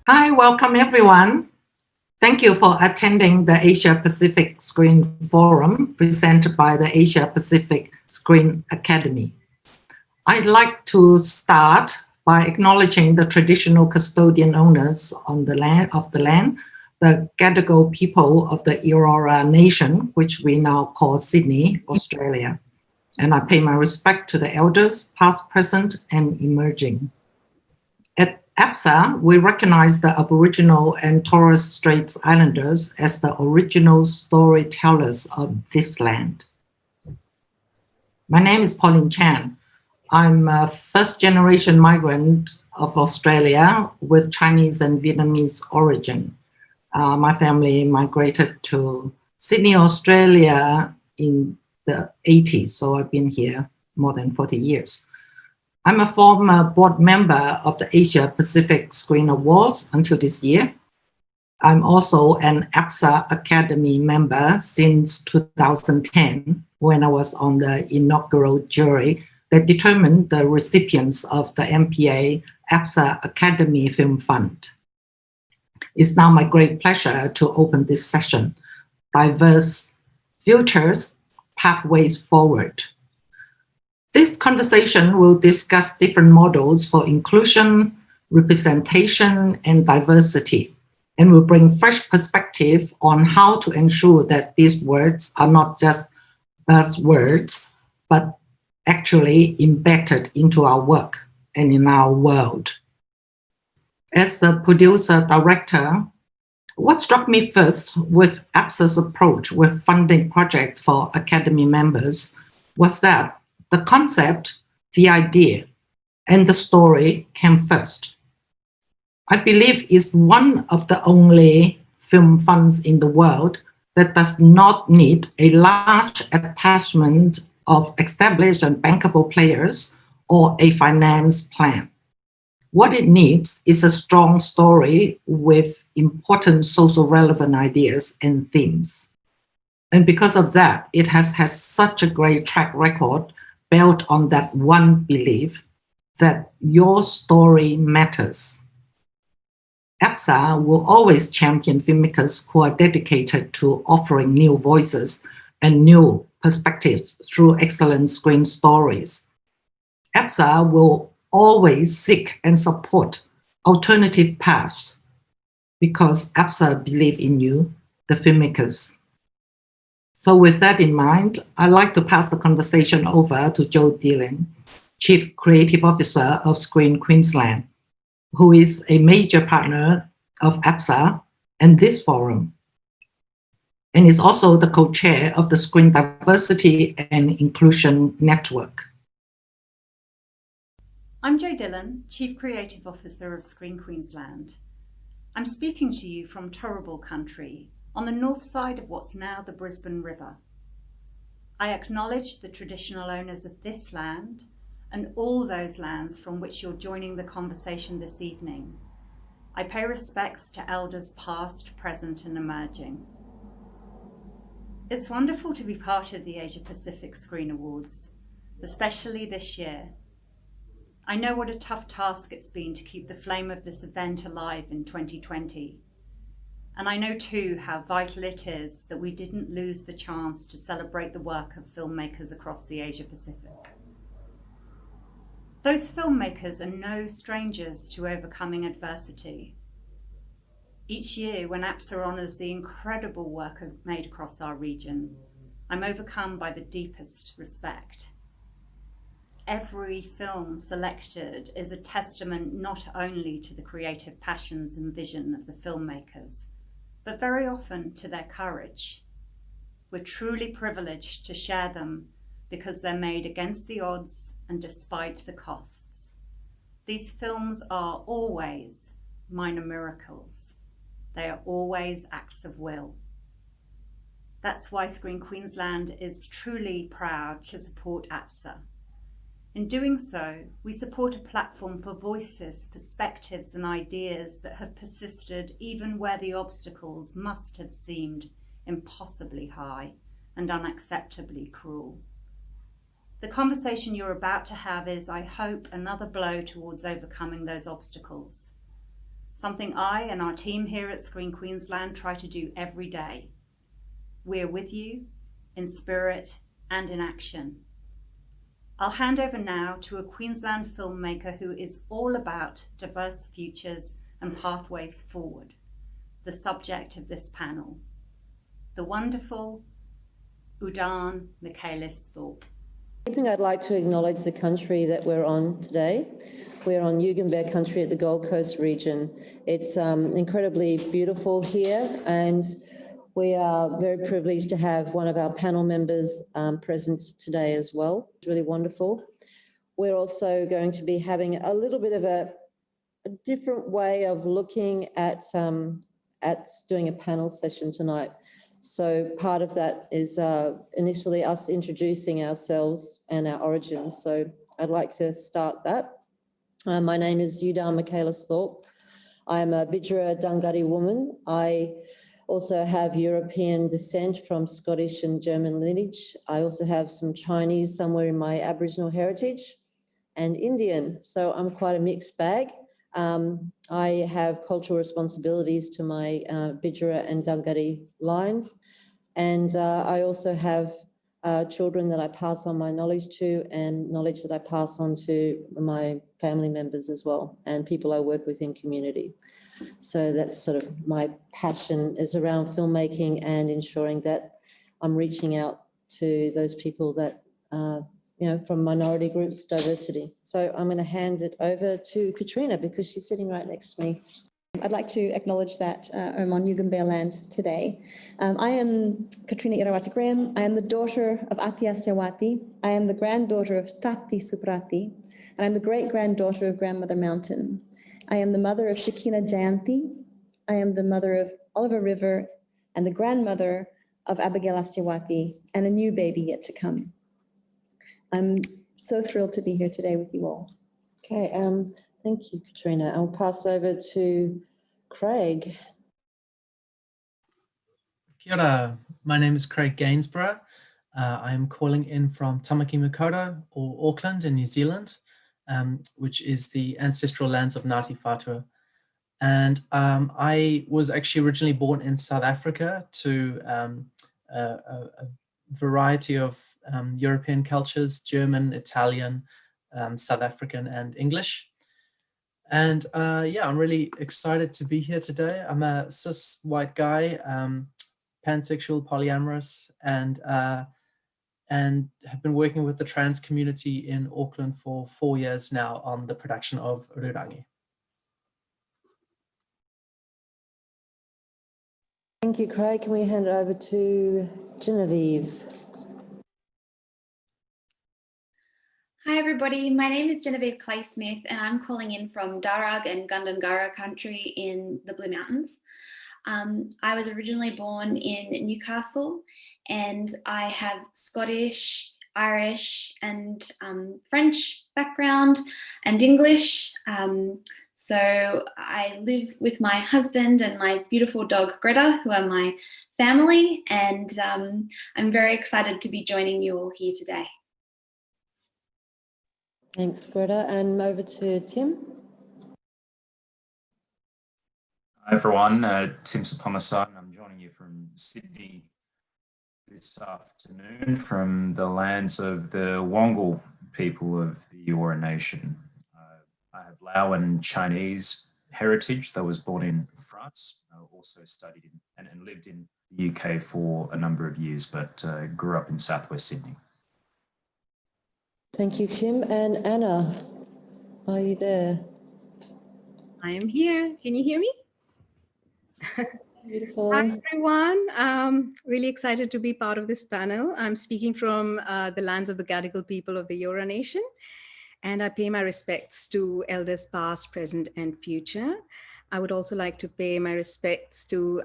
Hi, welcome everyone. Thank you for attending the Asia Pacific Screen Forum presented by the Asia Pacific Screen Academy. I'd like to start by acknowledging the traditional custodian owners on the land, the Gadigal people of the Eora Nation, which we now call Sydney, Australia. And I pay my respect to the elders, past, present, and emerging. At APSA, we recognize the Aboriginal and Torres Straits Islanders as the original storytellers of this land. My name is Pauline Chan. I'm a first-generation migrant of Australia with Chinese and Vietnamese origin. My family migrated to Sydney, Australia in the 80s, so I've been here more than 40 years. I'm a former board member of the Asia Pacific Screen Awards until this year. I'm also an APSA Academy member since 2010, when I was on the inaugural jury that determined the recipients of the MPA APSA Academy Film Fund. It's now my great pleasure to open this session, Diverse Futures, Pathways Forward. This conversation will discuss different models for inclusion, representation, and diversity, and will bring fresh perspective on how to ensure that these words are not just buzzwords, but actually embedded into our work and in our world. As the producer-director, what struck me first with APSA's approach with funding projects for Academy members was that the concept, the idea, and the story came first. I believe it's one of the only film funds in the world that does not need a large attachment of established and bankable players or a finance plan. What it needs is a strong story with important social relevant ideas and themes. And because of that, it has such a great track record built on that one belief that your story matters. APSA will always champion filmmakers who are dedicated to offering new voices and new perspectives through excellent screen stories. APSA will always seek and support alternative paths because APSA believe in you, the filmmakers. So with that in mind, I'd like to pass the conversation over to Joe Dillon, Chief Creative Officer of Screen Queensland, who is a major partner of APSA and this forum, and is also the co-chair of the Screen Diversity and Inclusion Network. I'm Jo Dillon, Chief Creative Officer of Screen Queensland. I'm speaking to you from Turrbal country, on the north side of what's now the Brisbane River. I acknowledge the traditional owners of this land and all those lands from which you're joining the conversation this evening. I pay respects to elders past, present, and emerging. It's wonderful to be part of the Asia Pacific Screen Awards, especially this year. I know what a tough task it's been to keep the flame of this event alive in 2020. And I know too how vital it is that we didn't lose the chance to celebrate the work of filmmakers across the Asia Pacific. Those filmmakers are no strangers to overcoming adversity. Each year when APSA honours the incredible work made across our region, I'm overcome by the deepest respect. Every film selected is a testament not only to the creative passions and vision of the filmmakers, but very often to their courage. We're truly privileged to share them because they're made against the odds and despite the costs. These films are always minor miracles. They are always acts of will. That's why Screen Queensland is truly proud to support APSA. In doing so, we support a platform for voices, perspectives, and ideas that have persisted even where the obstacles must have seemed impossibly high and unacceptably cruel. The conversation you're about to have is, I hope, another blow towards overcoming those obstacles. something I and our team here at Screen Queensland try to do every day. We're with you in spirit and in action. I'll hand over now to a Queensland filmmaker who is all about diverse futures and pathways forward, the subject of this panel, the wonderful Ljudan Michaelis-Thorpe. I'd like to acknowledge the country that we're on today. We're on Yugambeh country at the Gold Coast region. It's incredibly beautiful here, and we are very privileged to have one of our panel members present today as well. It's really wonderful. We're also going to be having a little bit of a different way of looking at doing a panel session tonight. So part of that is initially us introducing ourselves and our origins. So I'd like to start that. My name is Ljudan Michaelis-Thorpe. I'm a Bidjara Dunghutti woman. I also have European descent from Scottish and German lineage. I also have some Chinese somewhere in my Aboriginal heritage and Indian. So I'm quite a mixed bag. I have cultural responsibilities to my Bidjara and Dunghutti lines, and I also have children that I pass on my knowledge to, and knowledge that I pass on to my family members as well, and people I work with in community. So that's sort of my passion is around filmmaking and ensuring that I'm reaching out to those people that you know, from minority groups, diversity. So I'm going to hand it over to Katrina because she's sitting right next to me. I'd like to acknowledge that I'm on Yugambeh land today. I am Katrina Irawati Graham. I am the daughter of Atya Sewati. I am the granddaughter of Tati Suprati, and I'm the great-granddaughter of Grandmother Mountain. I am the mother of Shakina Jayanti. I am the mother of Oliver River and the grandmother of Abigail Asewati, and a new baby yet to come. I'm so thrilled to be here today with you all. Okay, thank you, Katrina. I'll pass over to Craig. Kia ora. My name is Craig Gainsborough. I am calling in from Tamaki Makaurau, or Auckland in New Zealand, which is the ancestral lands of Ngāti Whātua. And I was actually originally born in South Africa to a variety of European cultures, German, Italian, South African, and English. And yeah, I'm really excited to be here today. I'm a cis white guy, pansexual, polyamorous, and have been working with the trans community in Auckland for 4 years now on the production of Rurangi. Thank you, Craig. Can we hand it over to Genevieve? Hi everybody, my name is Genevieve Clay-Smith and I'm calling in from Darug and Gundungurra country in the Blue Mountains. I was originally born in Newcastle and I have Scottish, Irish and French background and English. So I live with my husband and my beautiful dog Greta, who are my family, and I'm very excited to be joining you all here today. Thanks, Greta. And over to Tim. Hi everyone, Tim Soutphommasane. I'm joining you from Sydney this afternoon from the lands of the Wongal people of the Eora Nation. I have Lao and Chinese heritage. I was born in France. I also studied in, and lived in the UK for a number of years, but grew up in southwest Sydney. Thank you, Tim. And Anna, are you there? I am here. Can you hear me? Beautiful. Hi, everyone. Really excited to be part of this panel. I'm speaking from the lands of the Gadigal people of the Eora Nation, and I pay my respects to elders past, present, and future. I would also like to pay my respects to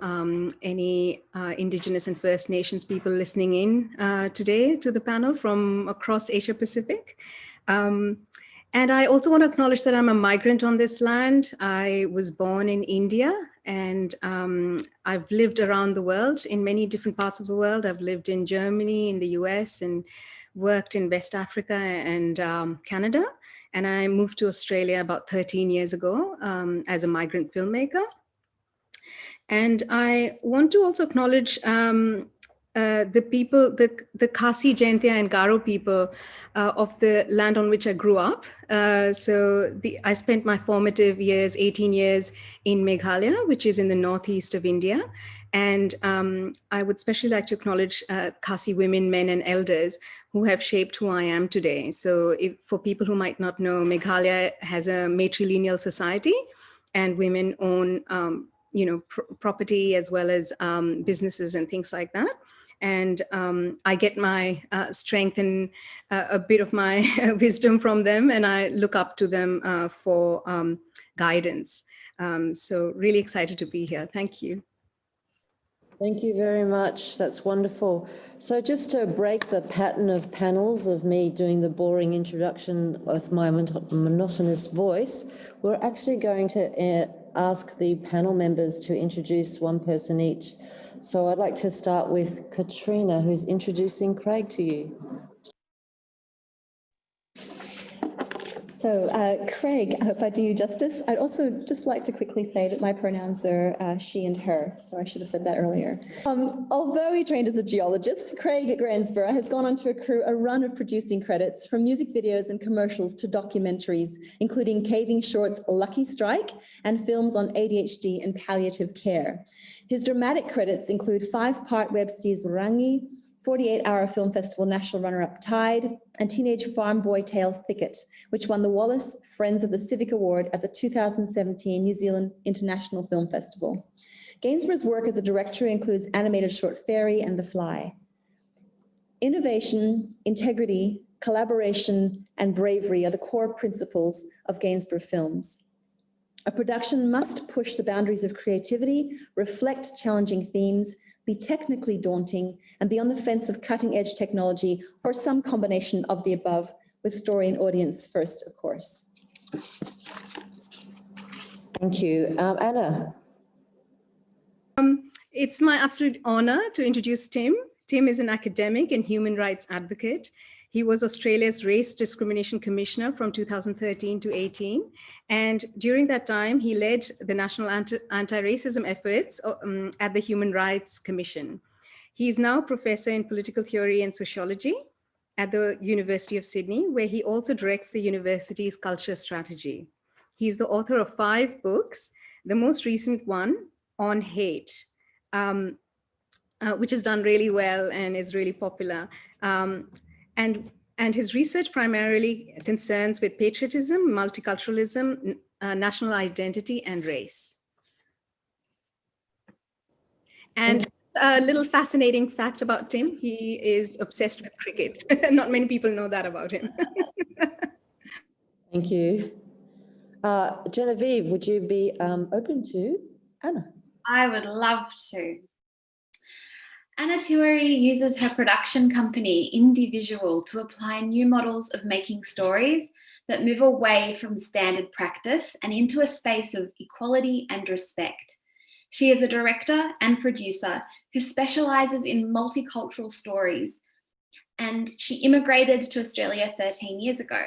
any Indigenous and First Nations people listening in today to the panel from across Asia Pacific. And I also want to acknowledge that I'm a migrant on this land. I was born in India, and I've lived around the world in many different parts of the world. I've lived in Germany, in the US, and worked in West Africa and Canada. And I moved to Australia about 13 years ago as a migrant filmmaker. And I want to also acknowledge the people, the Khasi, Jaintia, and Garo people of the land on which I grew up. I spent my formative years, 18 years, in Meghalaya, which is in the northeast of India. And I would especially like to acknowledge Khasi women, men, and elders who have shaped who I am today. So for people who might not know, Meghalaya has a matrilineal society, and women own property as well as businesses and things like that. And I get my strength and a bit of my wisdom from them, and I look up to them for guidance. So really excited to be here. Thank you. Thank you very much. That's wonderful. So just to break the pattern of panels of me doing the boring introduction with my monotonous voice, we're actually going to ask the panel members to introduce one person each. So I'd like to start with Katrina, who's introducing Craig to you. So Craig, I hope I do you justice. I'd also just like to quickly say that my pronouns are she and her, so I should have said that earlier. Although he trained as a geologist, Craig at Gransborough has gone on to accrue a run of producing credits, from music videos and commercials to documentaries, including caving shorts Lucky Strike and films on ADHD and palliative care. His dramatic credits include 5-part web series Warangi, 48-hour film festival national runner-up Tide, and teenage farm boy tale Thicket, which won the Wallace Friends of the Civic Award at the 2017 New Zealand International Film Festival. Gainsborough's work as a director includes animated short Fairy and The Fly. Innovation, integrity, collaboration, and bravery are the core principles of Gainsborough films. A production must push the boundaries of creativity, reflect challenging themes, be technically daunting, and be on the fence of cutting-edge technology, or some combination of the above, with story and audience first, of course. Thank you. Anna. It's my absolute honor to introduce Tim. Tim is an academic and human rights advocate. He was Australia's Race Discrimination Commissioner from 2013 to 18. And during that time, he led the national anti-racism efforts at the Human Rights Commission. He is now professor in political theory and sociology at the University of Sydney, where he also directs the university's culture strategy. He is the author of 5 books, the most recent one on hate, which has done really well and is really popular. And his research primarily concerns with patriotism, multiculturalism, national identity, and race. And a little fascinating fact about Tim, he is obsessed with cricket. Not many people know that about him. Thank you. Genevieve, would you be open to Anna? I would love to. Anna Tiwari uses her production company, Indivisual, to apply new models of making stories that move away from standard practice and into a space of equality and respect. She is a director and producer who specialises in multicultural stories, and she immigrated to Australia 13 years ago.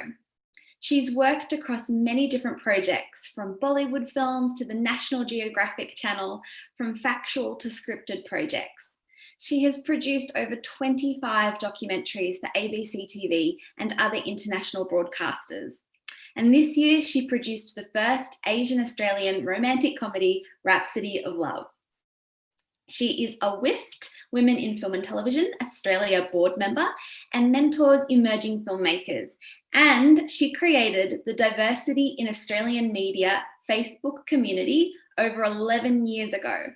She's worked across many different projects, from Bollywood films to the National Geographic Channel, from factual to scripted projects. She has produced over 25 documentaries for ABC TV and other international broadcasters. And this year, she produced the first Asian-Australian romantic comedy, Rhapsody of Love. She is a WIFT, Women in Film and Television Australia board member, and mentors emerging filmmakers. And she created the Diversity in Australian Media Facebook community over 11 years ago.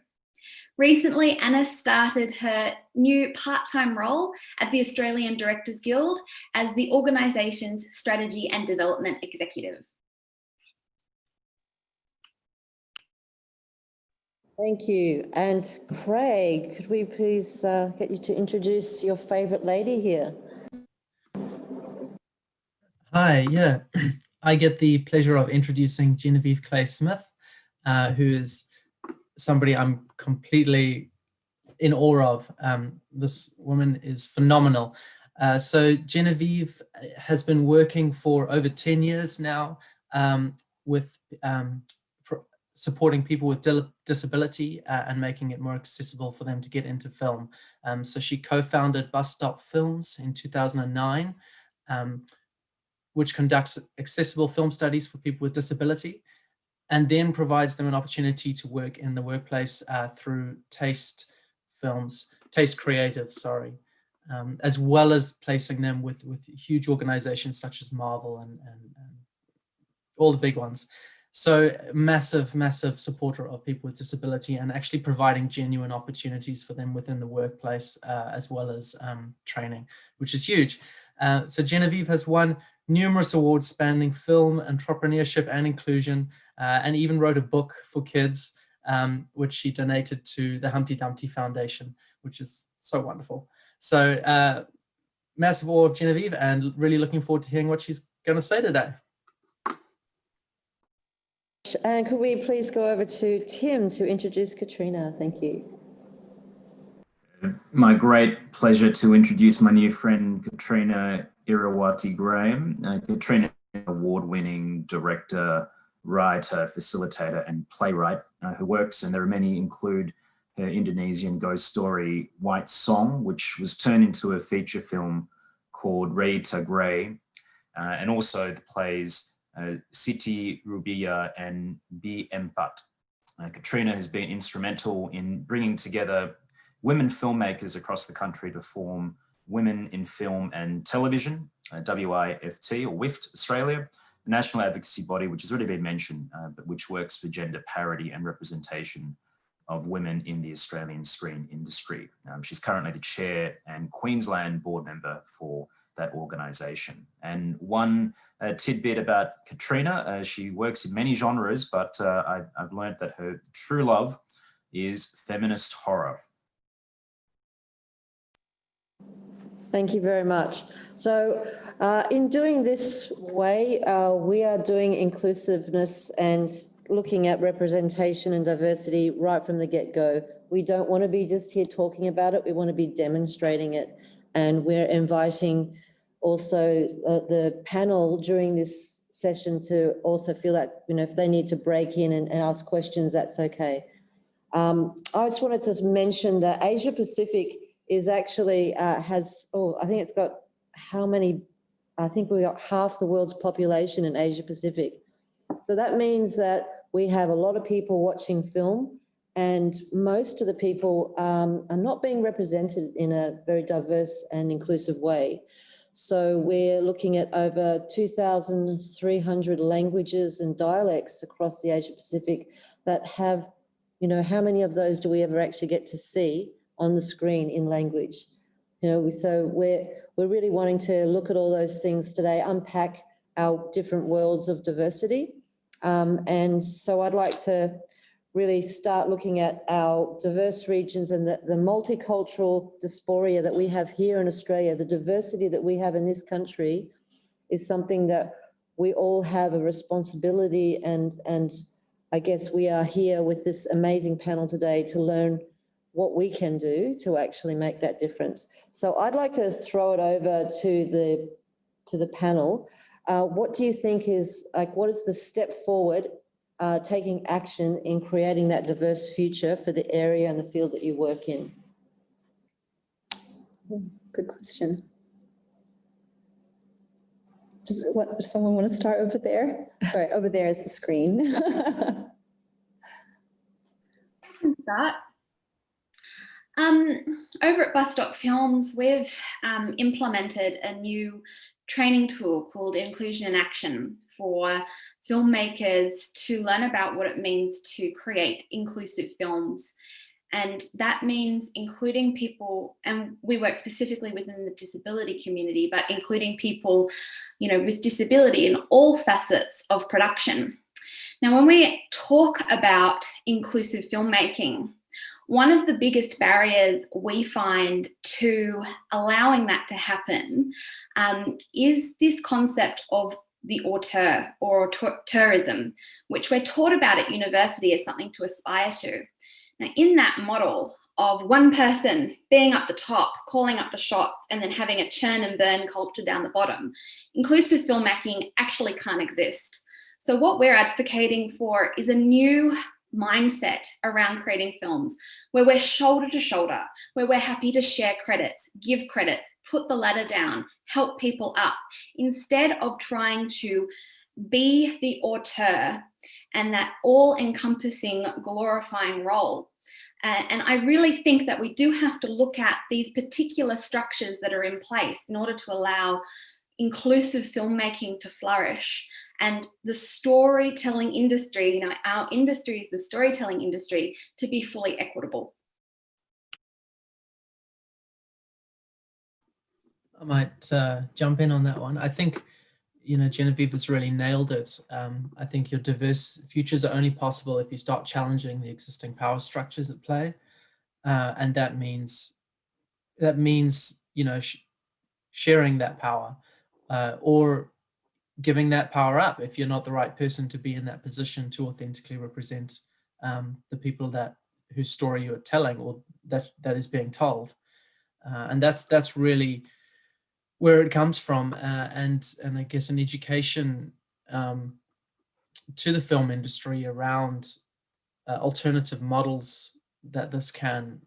Recently, Anna started her new part-time role at the Australian Directors Guild as the organisation's strategy and development executive. Thank you. And Craig, could we please get you to introduce your favourite lady here? Hi, yeah. I get the pleasure of introducing Genevieve Clay-Smith, who is somebody I'm completely in awe of. This woman is phenomenal. So Genevieve has been working for over 10 years now with supporting people with disability and making it more accessible for them to get into film. So she co-founded Bus Stop Films in 2009, which conducts accessible film studies for people with disability, and then provides them an opportunity to work in the workplace through Taste Creative, as well as placing them with huge organizations such as Marvel and all the big ones. So massive supporter of people with disability and actually providing genuine opportunities for them within the workplace, as well as training, which is huge. So Genevieve has won numerous awards spanning film, entrepreneurship and inclusion, and even wrote a book for kids, which she donated to the Humpty Dumpty Foundation, which is so wonderful. So massive awe of Genevieve and really looking forward to hearing what she's going to say today. And could we please go over to Tim to introduce Katrina? Thank you. My great pleasure to introduce my new friend, Katrina Irawati Graham. Katrina is an award-winning director, writer, facilitator, and playwright who works, and there are many, include her Indonesian ghost story, White Song, which was turned into a feature film called Rita Gray, and also the plays Siti Rubia and B. Empat. Katrina has been instrumental in bringing together women filmmakers across the country to form Women in Film and Television, WIFT or WIFT Australia, a national advocacy body which has already been mentioned, but which works for gender parity and representation of women in the Australian screen industry. She's currently the chair and Queensland board member for that organisation. And one tidbit about Katrina, she works in many genres, but I've learned that her true love is feminist horror. Thank you very much. So in doing this way, we are doing inclusiveness and looking at representation and diversity right from the get-go. We don't want to be just here talking about it, we want to be demonstrating it. And we're inviting also the panel during this session to also feel that, if they need to break in and ask questions, that's okay. I just wanted to mention that Asia Pacific is actually I think it's got I think we got half the world's population in Asia Pacific. So that means that we have a lot of people watching film, and most of the people are not being represented in a very diverse and inclusive way. So we're looking at over 2,300 languages and dialects across the Asia Pacific that have, how many of those do we ever actually get to see on the screen in language? So we're really wanting to look at all those things today, unpack our different worlds of diversity. And so I'd like to really start looking at our diverse regions and the multicultural dysphoria that we have here in Australia. The diversity that we have in this country is something that we all have a responsibility, and I guess we are here with this amazing panel today to learn what we can do to actually make that difference. So I'd like to throw it over to the panel. What do you think is, what is the step forward taking action in creating that diverse future for the area and the field that you work in? Good question. Does someone want to start over there? All right, over there is the screen. Start. Over at Bus Stop Films, we've implemented a new training tool called Inclusion in Action for filmmakers to learn about what it means to create inclusive films. And that means including people, and we work specifically within the disability community, but including people, with disability in all facets of production. Now, when we talk about inclusive filmmaking, one of the biggest barriers we find to allowing that to happen is this concept of the auteur or tourism, which we're taught about at university as something to aspire to. Now, in that model of one person being up the top, calling up the shots, and then having a churn and burn culture down the bottom, inclusive filmmaking actually can't exist. So what we're advocating for is a new mindset around creating films where we're shoulder to shoulder, where we're happy to share credits, give credits, put the ladder down, help people up, instead of trying to be the auteur and that all-encompassing, glorifying role. And I really think that we do have to look at these particular structures that are in place in order to allow inclusive filmmaking to flourish. And the storytelling industry, you know, our industry is the storytelling industry, to be fully equitable. I might jump in on that one. I think, you know, Genevieve has really nailed it. I think your diverse futures are only possible if you start challenging the existing power structures at play. And that means, you know, sharing that power or giving that power up if you're not the right person to be in that position to authentically represent the people whose story you're telling or that is being told. And that's really where it comes from, and I guess an education to the film industry around alternative models that this can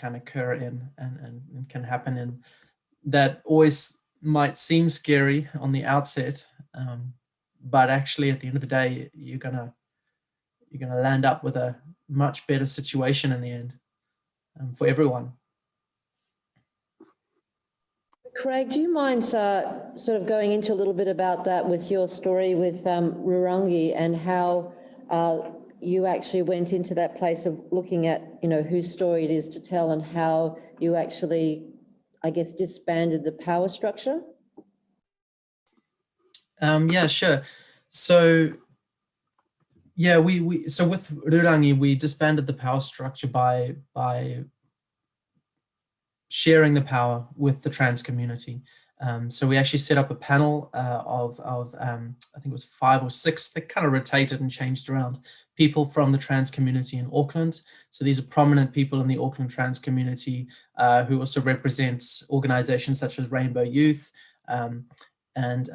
occur in and can happen in, that always might seem scary on the outset, but actually at the end of the day you're gonna land up with a much better situation in the end for everyone. Craig, do you mind sort of going into a little bit about that with your story with Rurangi and how you actually went into that place of looking at, you know, whose story it is to tell and how you actually, I guess, disbanded the power structure? Yeah, sure. So yeah, so with Rurangi, we disbanded the power structure by sharing the power with the trans community. So we actually set up a panel of I think it was 5 or 6 that kind of rotated and changed around, people from the trans community in Auckland. So these are prominent people in the Auckland trans community who also represent organizations such as Rainbow Youth and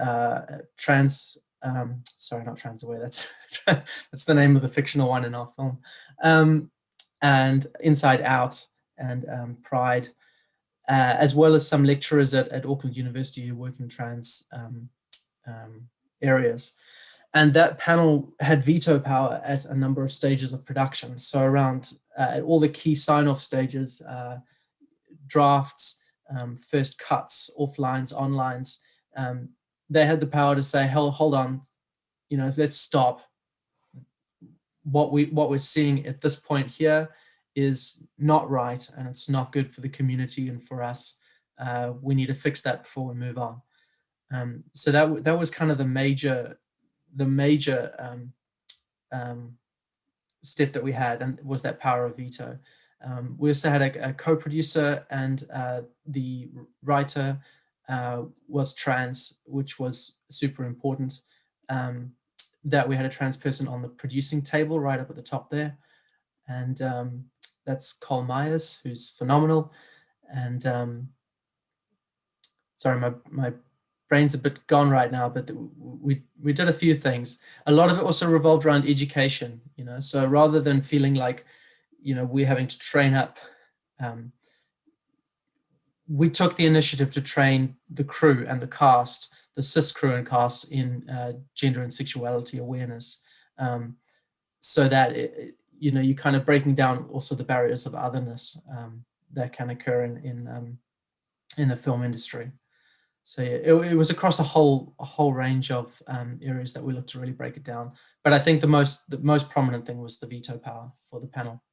sorry, not Trans Aware, that's the name of the fictional one in our film, and Inside Out and Pride. As well as some lecturers at Auckland University who work in trans areas. And that panel had veto power at a number of stages of production. So around at all the key sign-off stages, drafts, first cuts, offlines, onlines, they had the power to say, hell, hold on, you know, let's stop. What we're seeing at this point here is not right, and it's not good for the community and for us. We need to fix that before we move on. So that was kind of the major step that we had, and was that power of veto. We also had a co-producer, and the writer was trans, which was super important. That we had a trans person on the producing table right up at the top there. And that's Cole Myers, who's phenomenal. And sorry, my brain's a bit gone right now, but we did a few things. A lot of it also revolved around education, you know, so rather than feeling like, you know, we're having to train up, we took the initiative to train the crew and the cast, the cis crew and cast, in gender and sexuality awareness, so that you know, you're kind of breaking down also the barriers of otherness that can occur in the film industry. So yeah, it was across a whole range of areas that we looked to really break it down. But I think the most prominent thing was the veto power for the panel.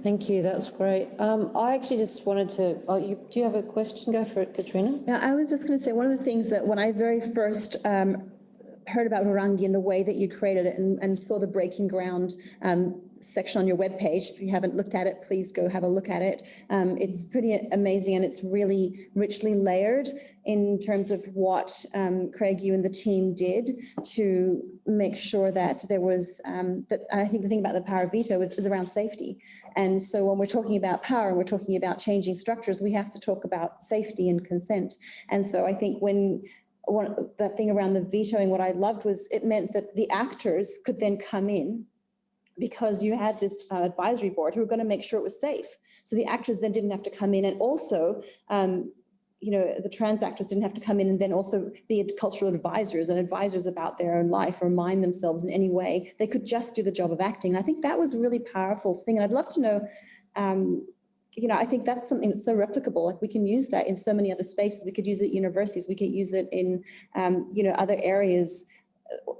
Thank you, that's great. I actually just wanted to, do you have a question? Go for it, Katrina. Yeah, I was just going to say, one of the things that when I very first heard about Rurangi and the way that you created it and saw the breaking ground section on your webpage. If you haven't looked at it, please go have a look at it. It's pretty amazing, and it's really richly layered in terms of what, Craig, you and the team did to make sure that there was, that I think the thing about the power of veto is around safety. And so when we're talking about power and we're talking about changing structures, we have to talk about safety and consent. And so I think the thing around the vetoing, what I loved was it meant that the actors could then come in, because you had this advisory board who were going to make sure it was safe. So the actors then didn't have to come in, and also, the trans actors didn't have to come in and then also be cultural advisors and advisors about their own life or mind themselves in any way. They could just do the job of acting. And I think that was a really powerful thing. And I'd love to know, I think that's something that's so replicable. Like, we can use that in so many other spaces. We could use it at universities. We could use it in, other areas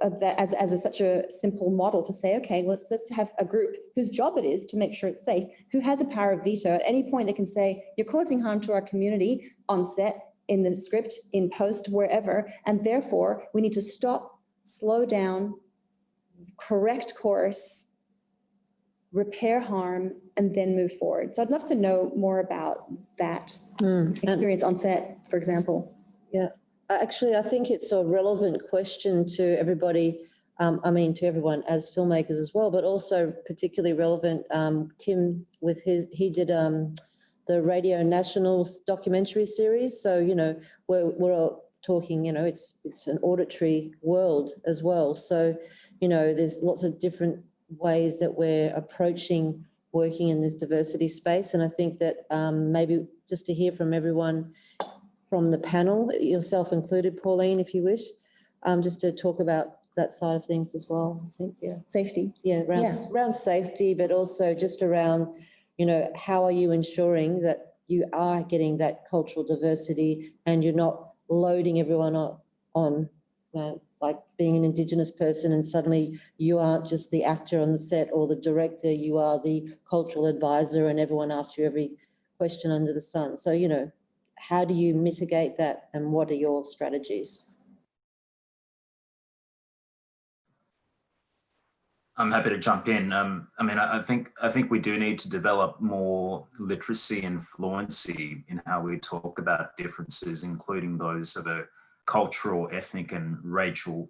of that as such a simple model to say, okay, let's have a group whose job it is to make sure it's safe, who has a power of veto. At any point they can say, you're causing harm to our community on set, in the script, in post, wherever, and therefore we need to stop, slow down, correct course, repair harm, and then move forward. So I'd love to know more about that experience on set, for example. Yeah. Actually, I think it's a relevant question to everybody, to everyone as filmmakers as well, but also particularly relevant. Tim, he did the Radio National documentary series. So, we're all talking, it's an auditory world as well. So, there's lots of different ways that we're approaching working in this diversity space. And I think that maybe just to hear from everyone from the panel, yourself included, Pauline, if you wish, just to talk about that side of things as well. I think, Safety. Around safety, but also just around, how are you ensuring that you are getting that cultural diversity and you're not loading everyone on like being an Indigenous person and suddenly you aren't just the actor on the set or the director, you are the cultural advisor and everyone asks you every question under the sun. So, how do you mitigate that and what are your strategies? I'm happy to jump in. I think we do need to develop more literacy and fluency in how we talk about differences, including those of a cultural, ethnic, and racial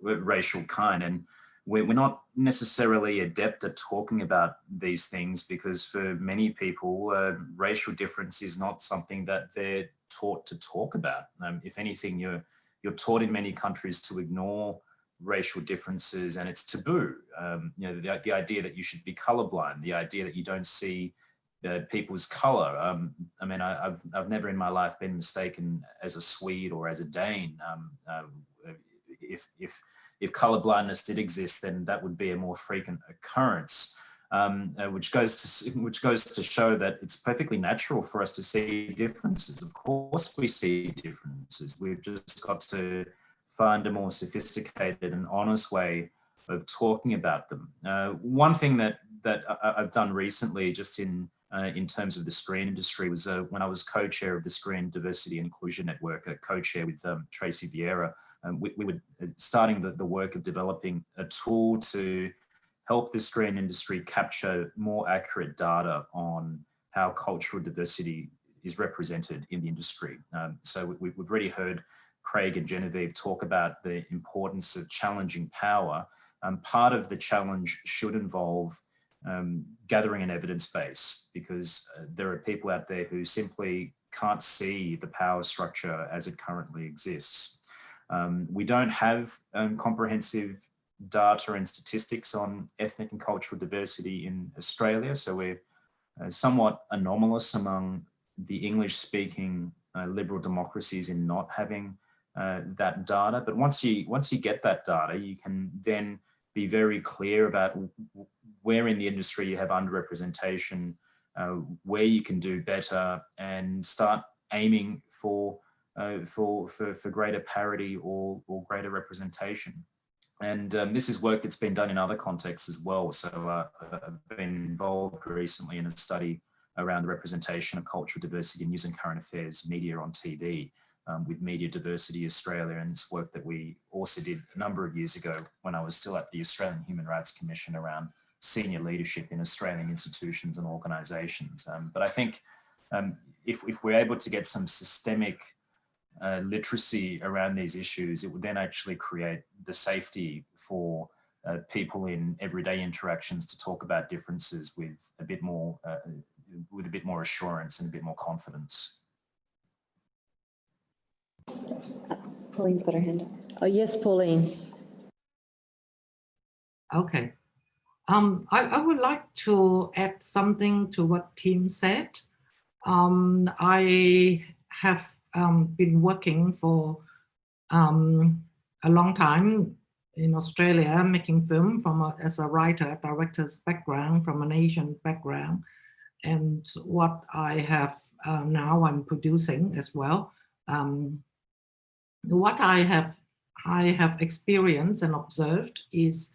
kind. And we're not necessarily adept at talking about these things because for many people, racial difference is not something that they're taught to talk about. If anything, you're taught in many countries to ignore racial differences, and it's taboo. The idea that you should be colorblind, the idea that you don't see people's color. I've never in my life been mistaken as a Swede or as a Dane. If color blindness did exist, then that would be a more frequent occurrence. Which goes to show that it's perfectly natural for us to see differences. Of course, we see differences. We've just got to find a more sophisticated and honest way of talking about them. One thing that I've done recently, just in terms of the screen industry, was when I was co-chair of the Screen Diversity and Inclusion Network, a co-chair with Tracy Vieira. We were starting the work of developing a tool to help the screen industry capture more accurate data on how cultural diversity is represented in the industry. So we've already heard Craig and Genevieve talk about the importance of challenging power. Part of the challenge should involve gathering an evidence base, because there are people out there who simply can't see the power structure as it currently exists. We don't have comprehensive data and statistics on ethnic and cultural diversity in Australia, so we're somewhat anomalous among the English-speaking liberal democracies in not having that data. But once you get that data, you can then be very clear about where in the industry you have underrepresentation, where you can do better, and start aiming for greater parity or greater representation. And this is work that's been done in other contexts as well. So I've been involved recently in a study around the representation of cultural diversity in news and current affairs media on TV with Media Diversity Australia, and it's work that we also did a number of years ago when I was still at the Australian Human Rights Commission around senior leadership in Australian institutions and organisations. But I think if we're able to get some systemic literacy around these issues, it would then actually create the safety for people in everyday interactions to talk about differences with a bit more assurance and a bit more confidence. Pauline's got her hand up. Oh, yes, Pauline. Okay. I would like to add something to what Tim said. I have been working for a long time in Australia, making film as a writer, director's background, from an Asian background. And what I have now I'm producing as well. What I have experienced and observed is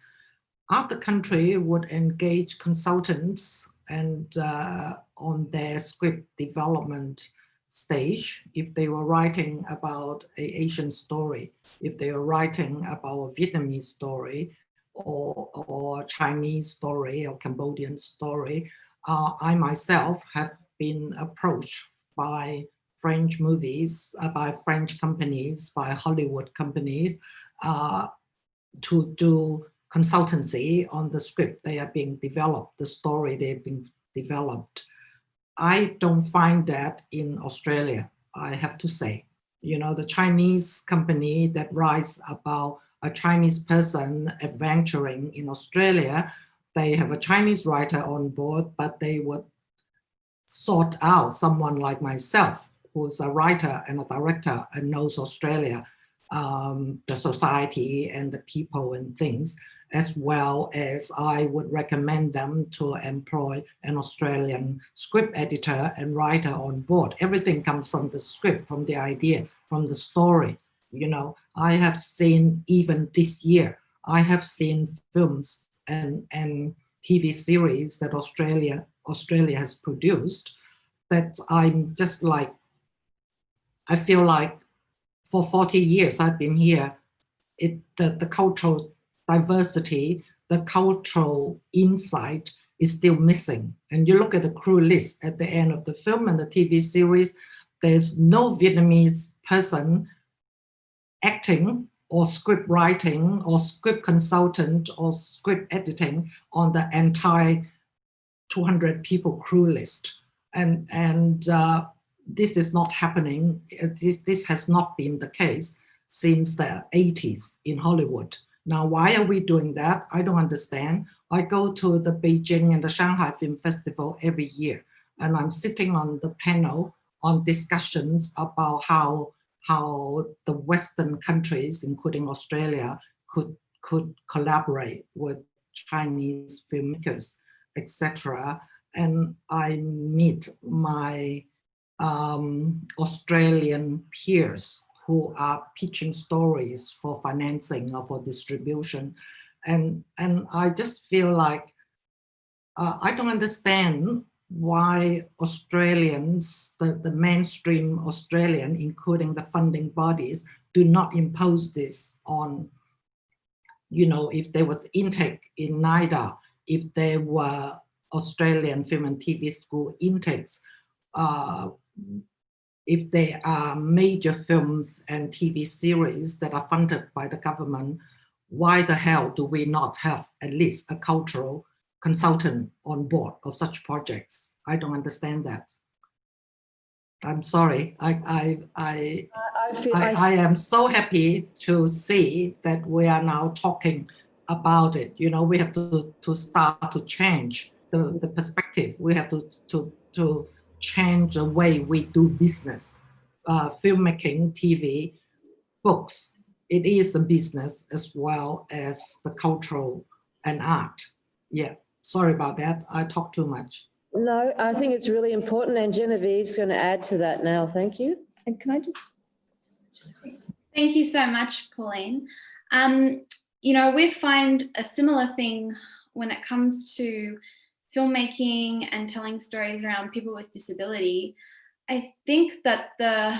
other country would engage consultants and on their script development stage, if they were writing about an Asian story, if they were writing about a Vietnamese story or Chinese story or Cambodian story, I myself have been approached by French movies, by French companies, by Hollywood companies to do consultancy on the script they are being developed, the story they've been developed. I don't find that in Australia, I have to say. You know, the Chinese company that writes about a Chinese person adventuring in Australia, they have a Chinese writer on board, but they would sort out someone like myself, who's a writer and a director and knows Australia, the society and the people and things, as well as I would recommend them to employ an Australian script editor and writer on board. Everything comes from the script, from the idea, from the story. You know, I have seen, even this year, I have seen films and TV series that Australia has produced that I'm just like, I feel like for 40 years I've been here, the cultural diversity, the cultural insight is still missing. And you look at the crew list at the end of the film and the TV series, there's no Vietnamese person acting or script writing or script consultant or script editing on the entire 200 people crew list. And this is not happening. This has not been the case since the 80s in Hollywood. Now, why are we doing that? I don't understand. I go to the Beijing and the Shanghai Film Festival every year, and I'm sitting on the panel on discussions about how the Western countries, including Australia, could collaborate with Chinese filmmakers, etc. And I meet my Australian peers who are pitching stories for financing or for distribution. And I just feel like I don't understand why Australians, the mainstream Australian, including the funding bodies, do not impose this on, you know, if there was intake in NIDA, if there were Australian film and TV school intakes, if there are major films and TV series that are funded by the government, why the hell do we not have at least a cultural consultant on board of such projects? I don't understand that. I'm sorry. I am so happy to see that we are now talking about it. You know, we have to start to change the perspective. We have to change the way we do business. Filmmaking, TV, books, it is a business as well as the cultural and art. Yeah, sorry about that. I talk too much. No, I think it's really important, and Genevieve's going to add to that now. Thank you. And can I just... Thank you so much, Pauline. You know, we find a similar thing when it comes to filmmaking and telling stories around people with disability. I think that the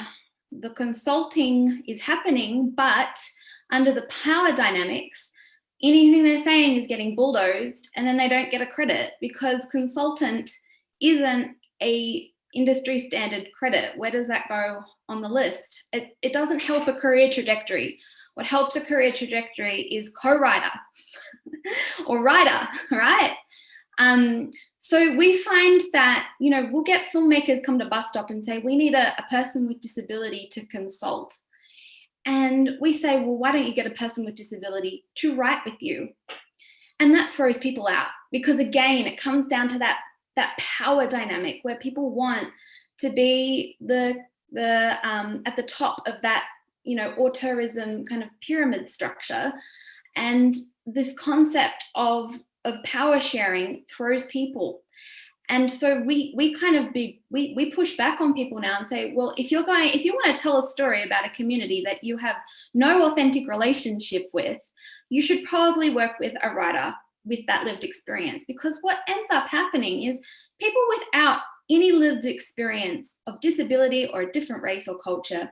consulting is happening, but under the power dynamics, anything they're saying is getting bulldozed, and then they don't get a credit because consultant isn't a industry standard credit. Where does that go on the list? It doesn't help a career trajectory. What helps a career trajectory is co-writer or writer, right? So we find that, you know, we'll get filmmakers come to bus stop and say, we need a person with disability to consult. And we say, well, why don't you get a person with disability to write with you? And that throws people out because, again, it comes down to that power dynamic where people want to be at the top of that, you know, auteurism kind of pyramid structure. And this concept of power sharing throws people. And so we kind of we push back on people now and say, well, if you want to tell a story about a community that you have no authentic relationship with, you should probably work with a writer with that lived experience, because what ends up happening is people without any lived experience of disability or a different race or culture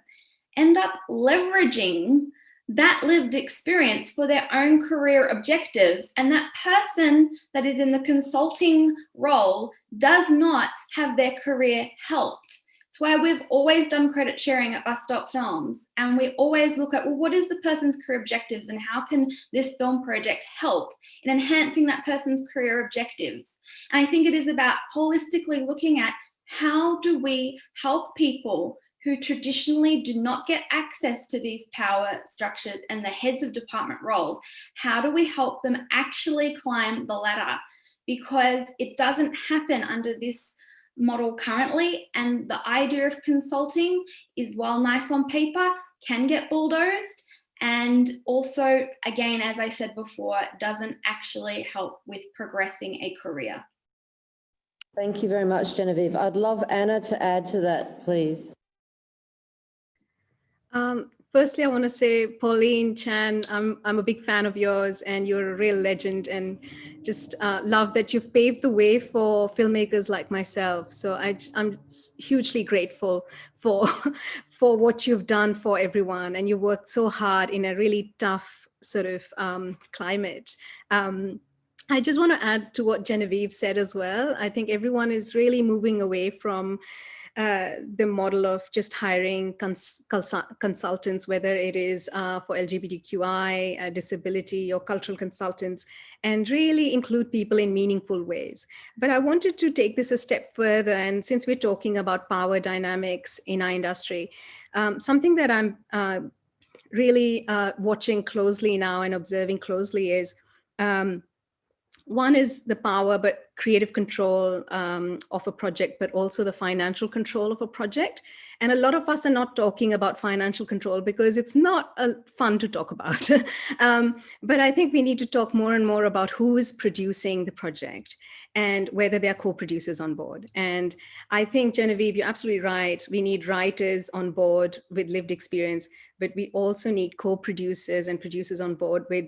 end up leveraging that lived experience for their own career objectives. And that person that is in the consulting role does not have their career helped. It's why we've always done credit sharing at Bus Stop Films. And we always look at, well, what is the person's career objectives and how can this film project help in enhancing that person's career objectives? And I think it is about holistically looking at how do we help people who traditionally do not get access to these power structures and the heads of department roles. How do we help them actually climb the ladder? Because it doesn't happen under this model currently. And the idea of consulting is, while nice on paper, can get bulldozed. And also, again, as I said before, doesn't actually help with progressing a career. Thank you very much, Genevieve. I'd love Anna to add to that, please. Firstly, I want to say, Pauline Chan, I'm a big fan of yours and you're a real legend, and just love that you've paved the way for filmmakers like myself. So I'm hugely grateful for what you've done for everyone, and you've worked so hard in a really tough sort of climate. I just want to add to what Genevieve said as well. I think everyone is really moving away from the model of just hiring consultants, whether it is for LGBTQI, disability or cultural consultants, and really include people in meaningful ways. But I wanted to take this a step further. And since we're talking about power dynamics in our industry, something that I'm really watching closely now and observing closely is, one is the power, but creative control of a project, but also the financial control of a project. And a lot of us are not talking about financial control because it's not fun to talk about. But I think we need to talk more and more about who is producing the project and whether there are co-producers on board. And I think, Genevieve, you're absolutely right. We need writers on board with lived experience, but we also need co-producers and producers on board with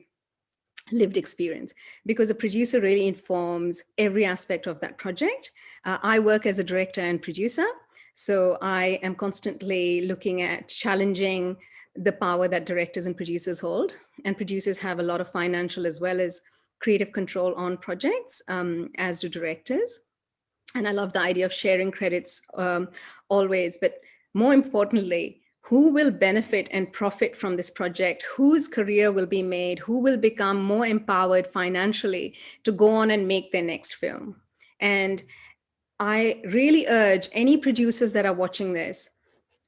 lived experience, because a producer really informs every aspect of that project. I work as a director and producer, so I am constantly looking at challenging the power that directors and producers hold, and producers have a lot of financial as well as creative control on projects, as do directors. And I love the idea of sharing credits always, but more importantly, who will benefit and profit from this project, whose career will be made, who will become more empowered financially to go on and make their next film. And I really urge any producers that are watching this,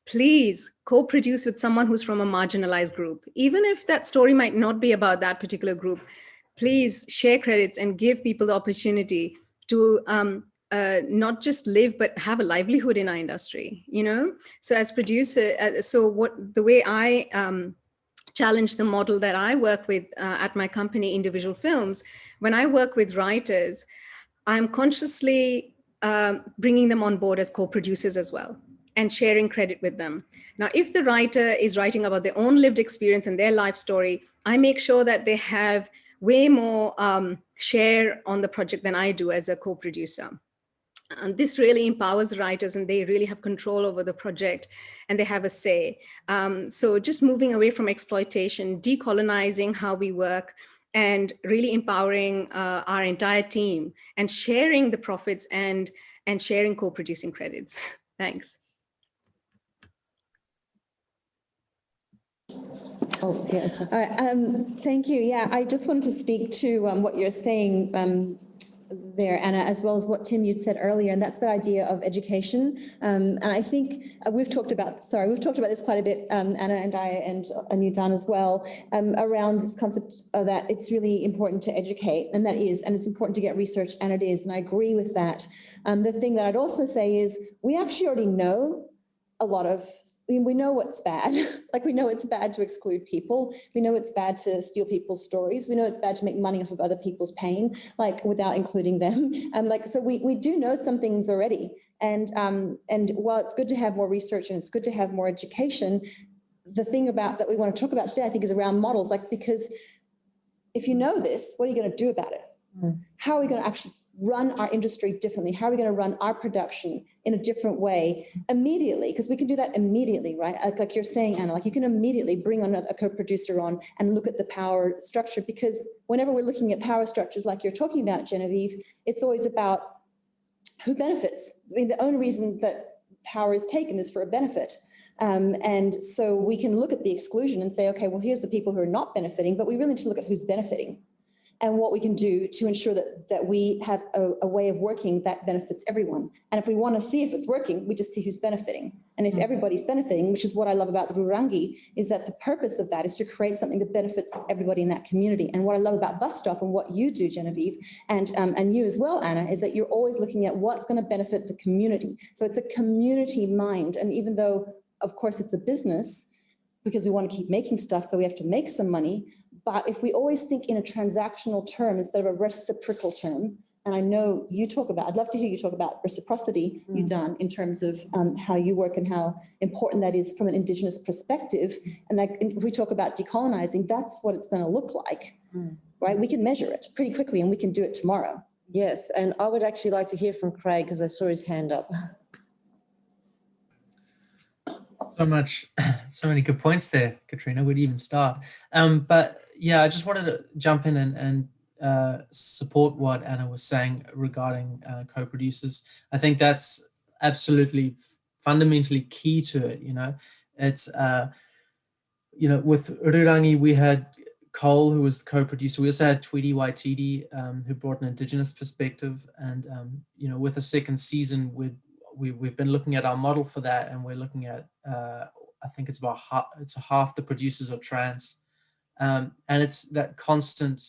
please co-produce with someone who's from a marginalized group. Even if that story might not be about that particular group, please share credits and give people the opportunity to not just live, but have a livelihood in our industry, you know? So as producer, the way I challenge the model that I work with at my company, Individual Films, when I work with writers, I'm consciously bringing them on board as co-producers as well and sharing credit with them. Now, if the writer is writing about their own lived experience and their life story, I make sure that they have way more share on the project than I do as a co-producer. And this really empowers the writers, and they really have control over the project and they have a say. So just moving away from exploitation, decolonizing how we work, and really empowering our entire team and sharing the profits and sharing co-producing credits. Thanks. Oh, yeah. It's All right, thank you. Yeah, I just wanted to speak to what you're saying there, Anna, as well as what Tim, you'd said earlier, and that's the idea of education. And I think we've talked about this quite a bit, Anna and I and Ljudan as well, around this concept of that it's really important to educate, and it's important to get research, and it is, and I agree with that. The thing that I'd also say is we actually already know a lot of, we know what's bad. Like, we know it's bad to exclude people. We know it's bad to steal people's stories. We know it's bad to make money off of other people's pain, like, without including them. So we do know some things already. And while it's good to have more research and it's good to have more education, the thing about that we want to talk about today, I think, is around models. Like, because if you know this, what are you going to do about it? How are we going to actually run our industry differently? How are we going to run our production in a different way immediately? Because we can do that immediately, right? Like you're saying, Anna, like, you can immediately bring on a co-producer on and look at the power structure, because whenever we're looking at power structures like you're talking about, Genevieve, it's always about who benefits. I mean, the only reason that power is taken is for a benefit. And so we can look at the exclusion and say, okay, well, here's the people who are not benefiting, but we really need to look at who's benefiting and what we can do to ensure that we have a way of working that benefits everyone. And if we want to see if it's working, we just see who's benefiting. And if everybody's benefiting, which is what I love about the Rurangi, is that the purpose of that is to create something that benefits everybody in that community. And what I love about Bus Stop and what you do, Genevieve, and you as well, Anna, is that you're always looking at what's going to benefit the community. So it's a community mind. And even though, of course, it's a business, because we want to keep making stuff, so we have to make some money. But if we always think in a transactional term instead of a reciprocal term, and I know you talk about, I'd love to hear you talk about reciprocity, Ljudan, in terms of how you work and how important that is from an Indigenous perspective. And like, if we talk about decolonizing, that's what it's going to look like, right? We can measure it pretty quickly, and we can do it tomorrow. Yes, and I would actually like to hear from Craig, because I saw his hand up. So many good points there, Katrina. Where'd you even start? But yeah, I just wanted to jump in and support what Anna was saying regarding co-producers. I think that's absolutely fundamentally key to it. You know, it's with Rurangi, we had Cole, who was the co-producer. We also had Tweety Waititi, who brought an Indigenous perspective, and with the second season, we've been looking at our model for that, and we're looking at I think it's about half the producers are trans, and it's that constant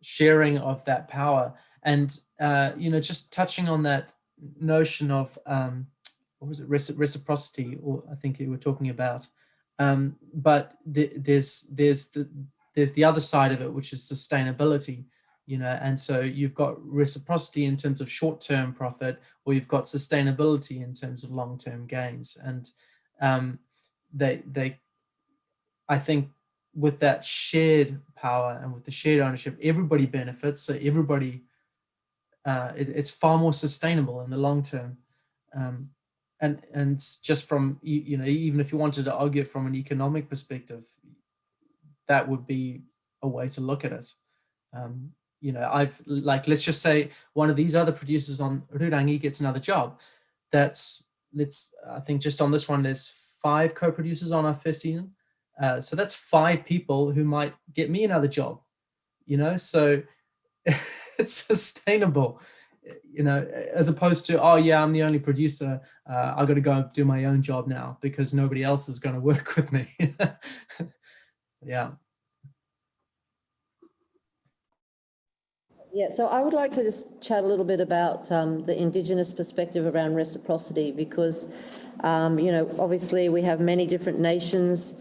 sharing of that power, and just touching on that notion of what was it, reciprocity, or I think you were talking about, but there's the other side of it, which is sustainability. And so you've got reciprocity in terms of short-term profit, or you've got sustainability in terms of long-term gains. And I think with that shared power and with the shared ownership, everybody benefits. So everybody, it's far more sustainable in the long term. And just from, even if you wanted to argue it from an economic perspective, that would be a way to look at it. Let's just say one of these other producers on Rurangi gets another job. I think just on this one, there's 5 co-producers on our first season. So that's 5 people who might get me another job, so it's sustainable, as opposed to, oh yeah, I'm the only producer. I've got to go do my own job now because nobody else is going to work with me. Yeah. Yeah, so I would like to just chat a little bit about the Indigenous perspective around reciprocity, because, obviously we have many different nations,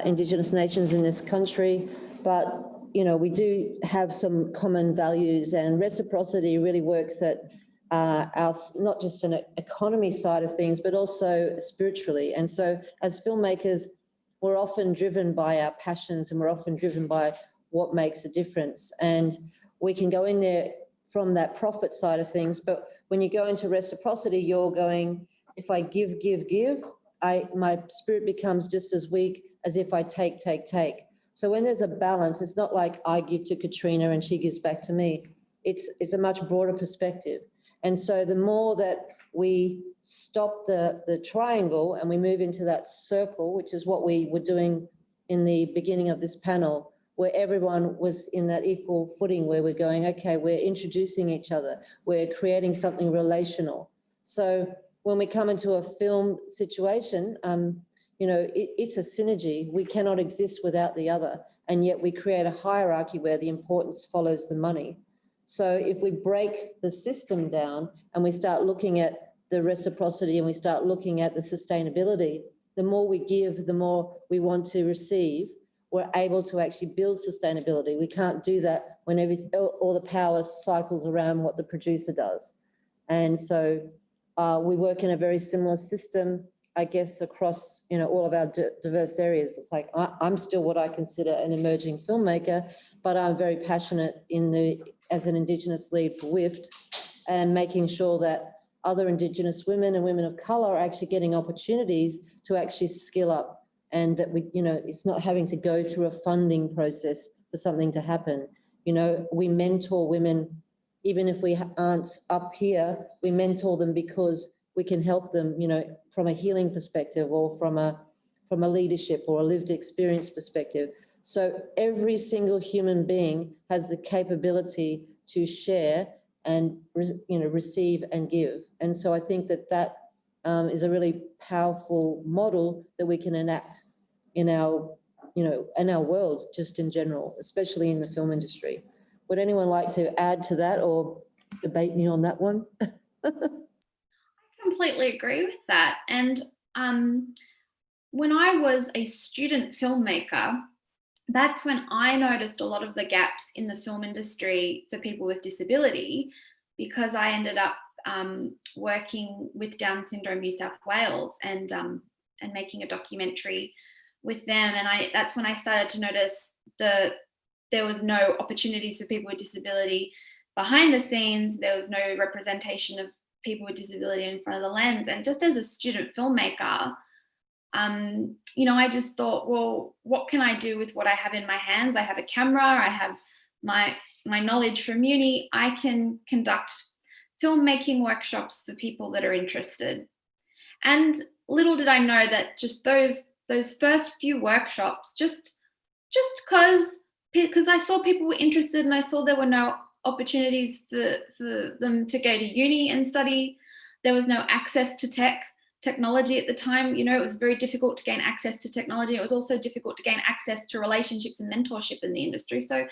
Indigenous nations in this country, but, we do have some common values, and reciprocity really works at not just an economy side of things, but also spiritually. And so as filmmakers, we're often driven by our passions, and we're often driven by what makes a difference. And we can go in there from that profit side of things, but when you go into reciprocity, you're going, if I give, my spirit becomes just as weak as if I take. So when there's a balance, it's not like I give to Katrina and she gives back to me. It's a much broader perspective. And so the more that we stop the triangle and we move into that circle, which is what we were doing in the beginning of this panel, where everyone was in that equal footing, where we're going, okay, we're introducing each other, we're creating something relational. So when we come into a film situation, you know, it's a synergy. We cannot exist without the other, and yet we create a hierarchy where the importance follows the money. So if we break the system down and we start looking at the reciprocity and we start looking at the sustainability, the more we give, the more we want to receive, we're able to actually build sustainability. We can't do that when all the power cycles around what the producer does. And so we work in a very similar system, I guess, across, you know, all of our diverse areas. It's like I'm still what I consider an emerging filmmaker, but I'm very passionate as an Indigenous lead for WIFT, and making sure that other Indigenous women and women of colour are actually getting opportunities to actually skill up, and that we, you know, it's not having to go through a funding process for something to happen. You know, we mentor women, even if we aren't up here, we mentor them because we can help them, you know, from a healing perspective or from a leadership or a lived experience perspective. So every single human being has the capability to share and, you know, receive and give. And so I think that is a really powerful model that we can enact in our, you know, in our world just in general, especially in the film industry. Would anyone like to add to that or debate me on that one? I completely agree with that. And when I was a student filmmaker, that's when I noticed a lot of the gaps in the film industry for people with disability, because I ended up working with Down Syndrome New South Wales and making a documentary with them. And that's when I started to notice that there was no opportunities for people with disability behind the scenes. There was no representation of people with disability in front of the lens. And just as a student filmmaker, you know, I just thought, well, what can I do with what I have in my hands? I have a camera, I have my knowledge from uni. I can conduct filmmaking workshops for people that are interested. And little did I know that just those first few workshops, just because I saw people were interested and I saw there were no opportunities for them to go to uni and study. There was no access to technology at the time. You know, it was very difficult to gain access to technology. It was also difficult to gain access to relationships and mentorship in the industry. So,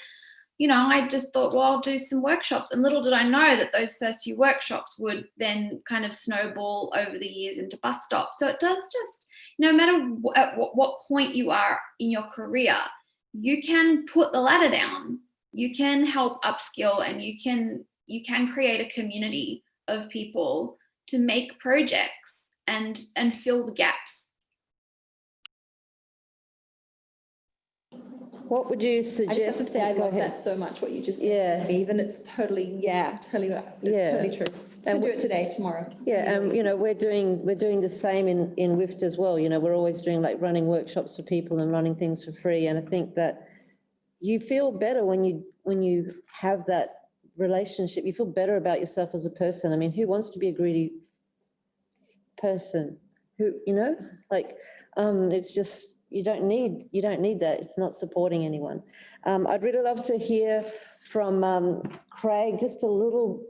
you know, I just thought, well, I'll do some workshops. And little did I know that those first few workshops would then kind of snowball over the years into bus stops. So it does just, no matter at what point you are in your career, you can put the ladder down. You can help upskill, and you can create a community of people to make projects and fill the gaps. What would you suggest? I just have to say, I love that so much, what you just said. Yeah. Even it's totally true. And do it today, tomorrow. Yeah, and you know, we're doing the same in WIFT as well. You know, we're always doing like running workshops for people and running things for free. And I think that you feel better when you have that relationship. You feel better about yourself as a person. I mean, who wants to be a greedy person? Who, you know, like it's just, you don't need that. It's not supporting anyone. I'd really love to hear from Craig, just a little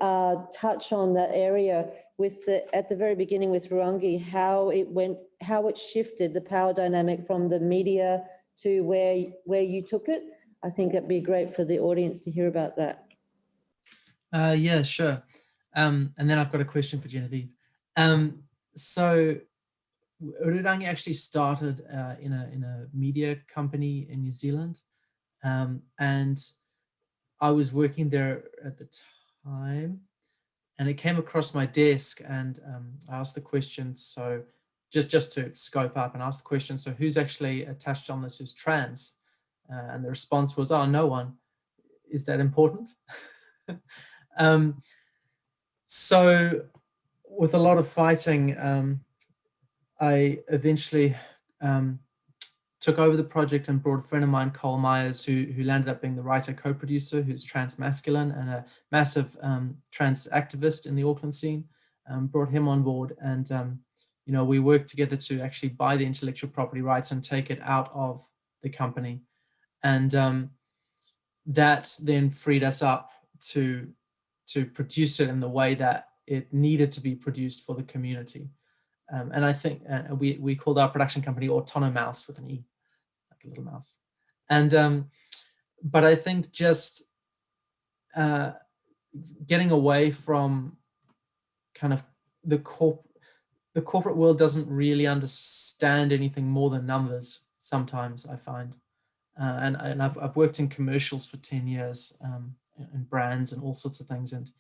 touch on that area with at the very beginning with Ruangi, how it shifted the power dynamic from the media to where you took it. I think that'd be great for the audience to hear about that. Yeah, sure. And then I've got a question for Genevieve. So Rurangi actually started in a media company in New Zealand, and I was working there at the time, and it came across my desk, and I asked the question. So just to scope up, and asked the question, so who's actually attached on this who's trans? And the response was, oh, no one. Is that important? So with a lot of fighting, I eventually took over the project and brought a friend of mine, Cole Myers, who landed up being the writer co-producer, who's trans-masculine and a massive trans activist in the Auckland scene. Brought him on board, and you know, we worked together to actually buy the intellectual property rights and take it out of the company, and that then freed us up to produce it in the way that it needed to be produced for the community. And I think we called our production company Autonomouse with an E, like a little mouse. And but I think just getting away from kind of the corporate world doesn't really understand anything more than numbers sometimes, I find. And I've worked in commercials for 10 years, and brands and all sorts of things, and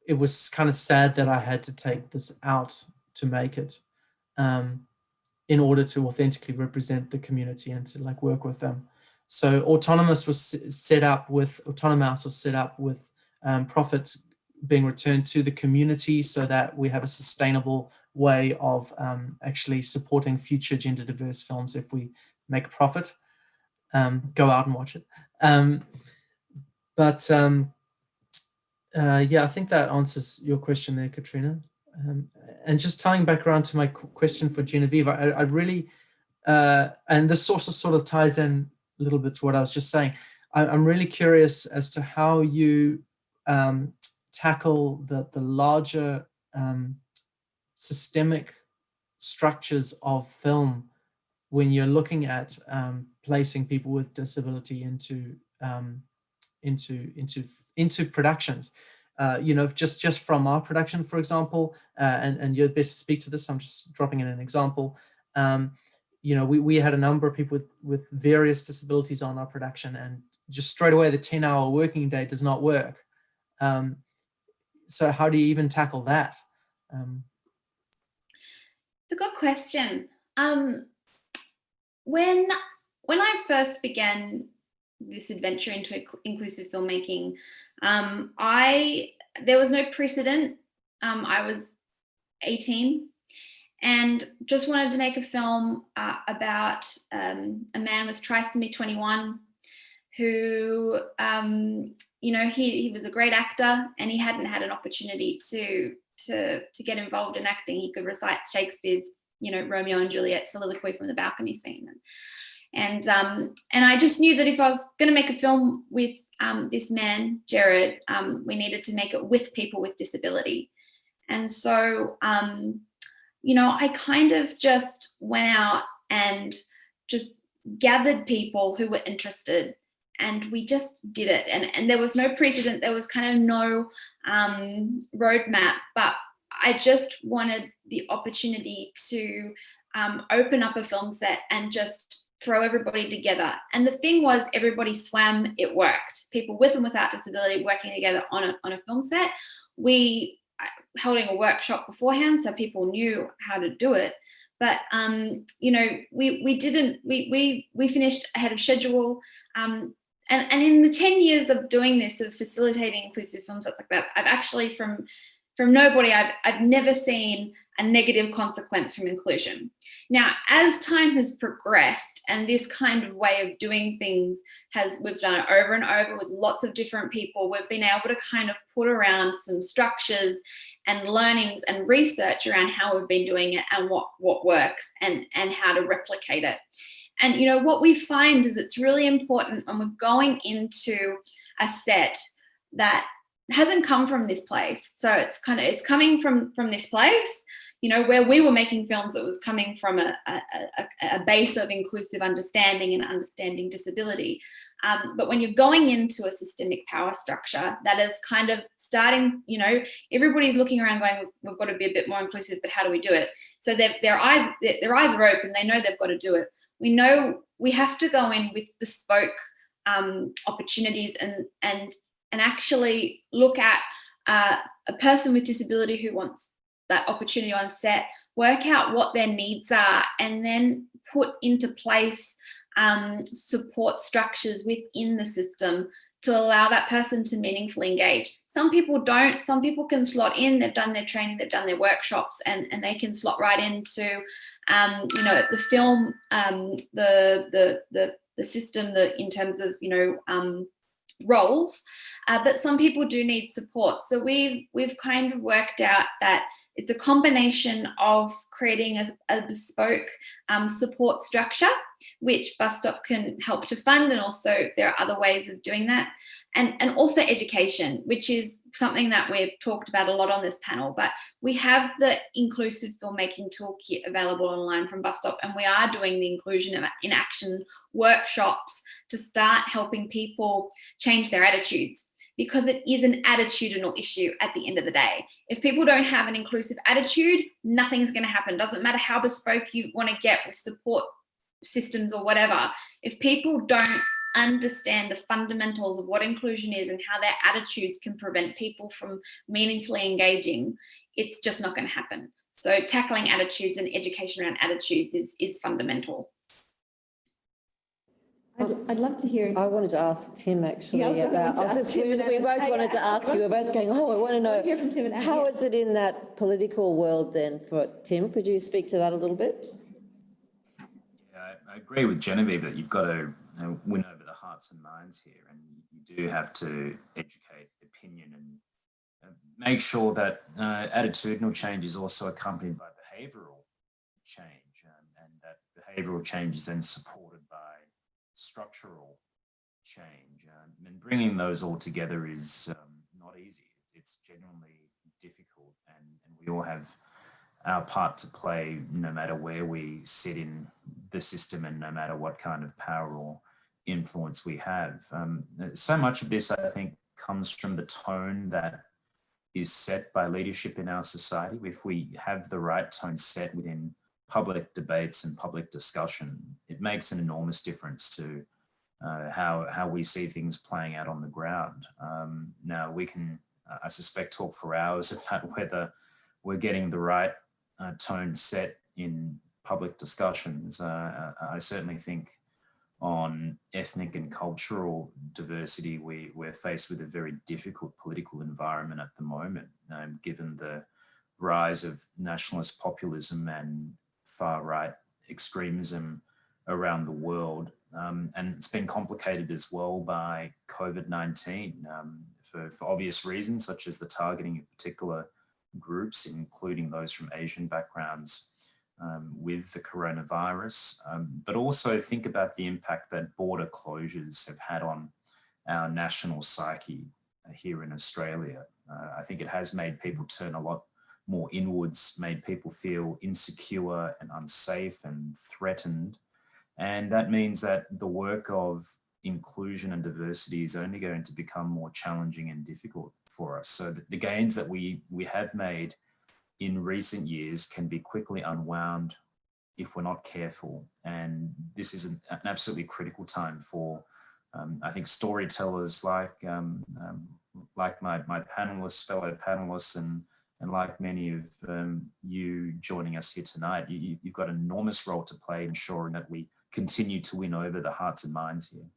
it was kind of sad that I had to take this out to make it, in order to authentically represent the community and to like work with them. So Autonomouse was set up with profits being returned to the community, so that we have a sustainable way of actually supporting future gender diverse films if we make a profit. Go out and watch it. Yeah, I think that answers your question there, Katrina. And just tying back around to my question for Genevieve, I really, and this also sort of ties in a little bit to what I was just saying. I'm really curious as to how you tackle the larger systemic structures of film when you're looking at placing people with disability into productions. You know, just from our production, for example, and you're best to speak to this, I'm just dropping in an example. You know, we had a number of people with various disabilities on our production, and just straight away the 10-hour working day does not work. So how do you even tackle that? It's a good question. When I first began this adventure into inclusive filmmaking, there was no precedent. I was 18 and just wanted to make a film about a man with trisomy 21 who, you know, he was a great actor, and he hadn't had an opportunity to get involved in acting. He could recite Shakespeare's, you know, Romeo and Juliet soliloquy from the balcony scene. And I just knew that if I was going to make a film with this man, Jared, we needed to make it with people with disability. And so, you know, I kind of just went out and just gathered people who were interested, and we just did it. And there was no precedent, there was kind of no roadmap, but I just wanted the opportunity to open up a film set and just throw everybody together. And the thing was, everybody swam, it worked. People with and without disability working together on a film set. We holding a workshop beforehand, so people knew how to do it. But you know, we finished ahead of schedule. And in the 10 years of doing this, of facilitating inclusive films, stuff like that, I've actually from nobody, I've never seen a negative consequence from inclusion. Now, as time has progressed and this kind of way of doing things we've done it over and over with lots of different people, we've been able to kind of put around some structures and learnings and research around how we've been doing it and what works and how to replicate it. And, you know, what we find is it's really important when we're going into a set that hasn't come from this place. So it's coming from this place, you know, where we were making films that was coming from a base of inclusive understanding and understanding disability. But when you're going into a systemic power structure that is kind of starting, you know, everybody's looking around going, we've got to be a bit more inclusive, but how do we do it? So their eyes are open. They know they've got to do it. We know we have to go in with bespoke opportunities and actually look at a person with disability who wants that opportunity on set, work out what their needs are, and then put into place support structures within the system to allow that person to meaningfully engage. Some people don't. Some people can slot in. They've done their training, they've done their workshops, and they can slot right into, you know, the film, the system, in terms of, you know, roles. But some people do need support. So we've kind of worked out that it's a combination of creating a bespoke support structure, which Bus Stop can help to fund, and also there are other ways of doing that, and also education, which is something that we've talked about a lot on this panel. But we have the inclusive filmmaking toolkit available online from Bus Stop, and we are doing the inclusion in action workshops to start helping people change their attitudes, because it is an attitudinal issue at the end of the day. If people don't have an inclusive attitude, nothing is going to happen. Doesn't matter how bespoke you want to get with support systems or whatever. If people don't understand the fundamentals of what inclusion is and how their attitudes can prevent people from meaningfully engaging, it's just not going to happen. So tackling attitudes and education around attitudes is fundamental. I'd love to hear. I wanted to ask Tim actually. Yeah, we both wanted to ask you. We're both going, oh, I want to know, hear from Tim and Anne, how yeah. is it in that political world then for Tim? Could you speak to that a little bit? Yeah, I agree with Genevieve that you've got to win over the hearts and minds here, and you do have to educate opinion and make sure that attitudinal change is also accompanied by behavioural change, and that behavioural change is then supported by structural change, and bringing those all together is not easy. It's genuinely difficult, and we all have our part to play, no matter where we sit in the system and no matter what kind of power or influence we have. So much of this, I think, comes from the tone that is set by leadership in our society. If we have the right tone set within public debates and public discussion, it makes an enormous difference to how we see things playing out on the ground. Now, we can, I suspect, talk for hours about whether we're getting the right tone set in public discussions. I certainly think on ethnic and cultural diversity, we're faced with a very difficult political environment at the moment, given the rise of nationalist populism and far-right extremism around the world. And it's been complicated as well by COVID-19 for obvious reasons, such as the targeting of particular groups, including those from Asian backgrounds with the coronavirus, but also think about the impact that border closures have had on our national psyche here in Australia. I think it has made people turn a lot more inwards, made people feel insecure and unsafe and threatened. And that means that the work of inclusion and diversity is only going to become more challenging and difficult for us. So the gains that we have made in recent years can be quickly unwound if we're not careful. And this is an absolutely critical time for, I think, storytellers like my panelists, fellow panelists, and like many of you joining us here tonight. You've got an enormous role to play ensuring that we continue to win over the hearts and minds here.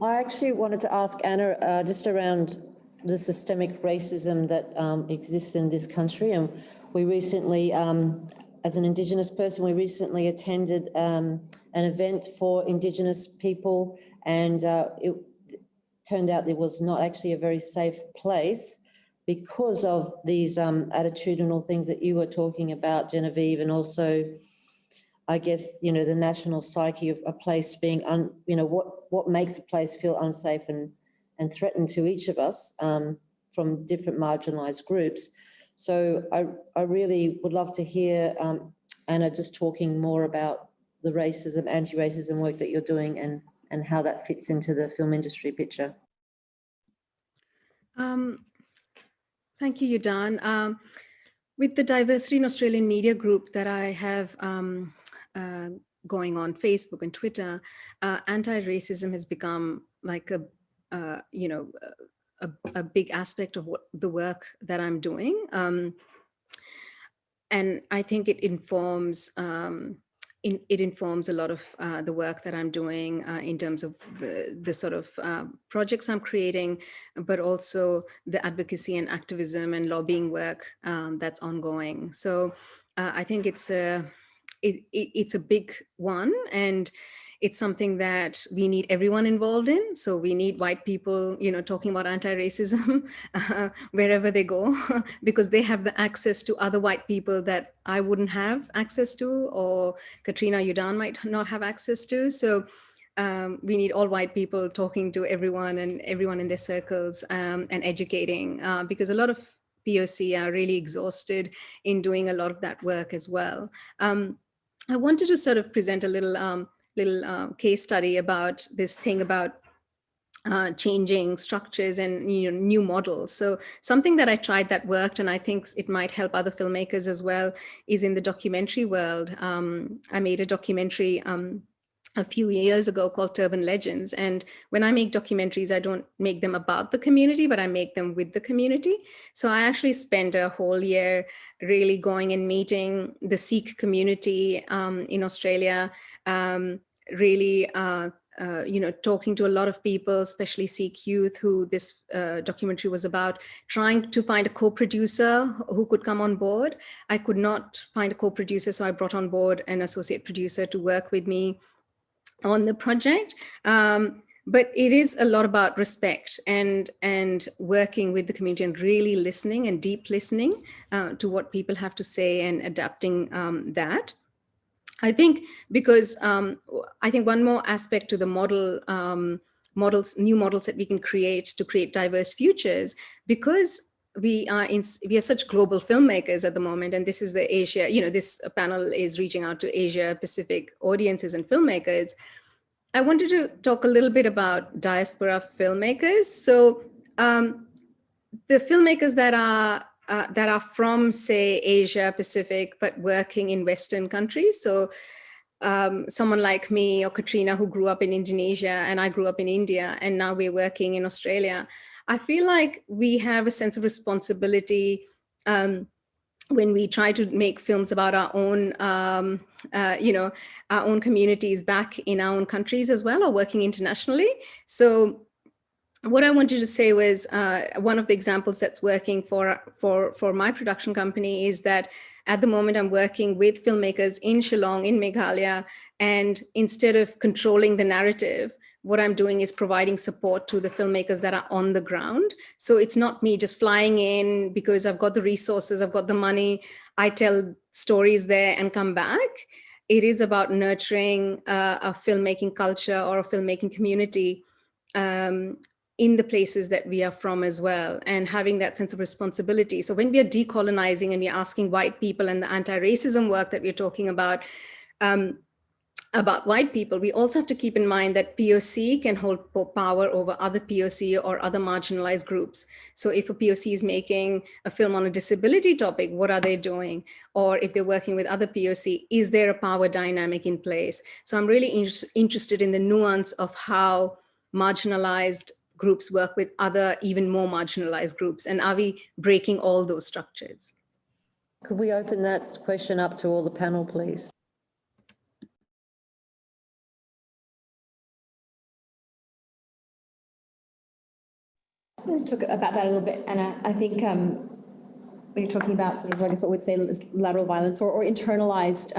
I actually wanted to ask Anna just around the systemic racism that exists in this country. And we recently, as an Indigenous person, we recently attended an event for Indigenous people, and it turned out it was not actually a very safe place because of these attitudinal things that you were talking about, Genevieve, and also, I guess, you know, the national psyche of a place being, you know, what makes a place feel unsafe and threatened to each of us from different marginalised groups. So I really would love to hear Anna just talking more about the racism, anti-racism work that you're doing and how that fits into the film industry picture. Thank you, Ljudan. With the Diversity in Australian Media group that I have going on Facebook and Twitter, anti-racism has become like a big aspect of the work that I'm doing. And I think it informs it informs a lot of the work that I'm doing in terms of the sort of projects I'm creating, but also the advocacy and activism and lobbying work that's ongoing. So I think it's a big one, and it's something that we need everyone involved in. So we need white people, talking about anti-racism wherever they go, because they have the access to other white people that I wouldn't have access to, or Katrina Ljudan might not have access to. So we need all white people talking to everyone and everyone in their circles and educating, because a lot of POC are really exhausted in doing a lot of that work as well. I wanted to sort of present a little case study about this thing about changing structures and new models. So something that I tried that worked, and I think it might help other filmmakers as well, is in the documentary world. I made a documentary a few years ago called Turban Legends. And when I make documentaries, I don't make them about the community, but I make them with the community. So I actually spent a whole year really going and meeting the Sikh community in Australia, really talking to a lot of people, especially Sikh youth, who this documentary was about, trying to find a co-producer who could come on board. I could not find a co-producer, so I brought on board an associate producer to work with me on the project. But it is a lot about respect and working with the community and really listening and deep listening to what people have to say and adapting that. I think because I think one more aspect to the new models that we can create to create diverse futures, because we are such global filmmakers at the moment, and this is the Asia, this panel is reaching out to Asia Pacific audiences and filmmakers. I wanted to talk a little bit about diaspora filmmakers. So the filmmakers that are from, say, Asia Pacific, but working in Western countries. So someone like me or Katrina, who grew up in Indonesia, and I grew up in India, and now we're working in Australia. I feel like we have a sense of responsibility when we try to make films about our own, our own communities back in our own countries as well, or working internationally. So what I wanted to say was one of the examples that's working for my production company is that at the moment I'm working with filmmakers in Shillong, in Meghalaya, and instead of controlling the narrative, what I'm doing is providing support to the filmmakers that are on the ground. So it's not me just flying in because I've got the resources, I've got the money, I tell stories there and come back. It is about nurturing a filmmaking culture or a filmmaking community in the places that we are from as well, and having that sense of responsibility. So when we are decolonizing and we're asking white people, and the anti-racism work that we're talking about white people, we also have to keep in mind that POC can hold power over other POC or other marginalized groups. So if a POC is making a film on a disability topic, what are they doing? Or if they're working with other POC, is there a power dynamic in place? So I'm really interested in the nuance of how marginalized groups work with other even more marginalized groups, and are we breaking all those structures? Could we open that question up to all the panel, please? I'll talk about that a little bit, and I think when you're talking about sort of, I guess what we'd say is lateral violence or internalized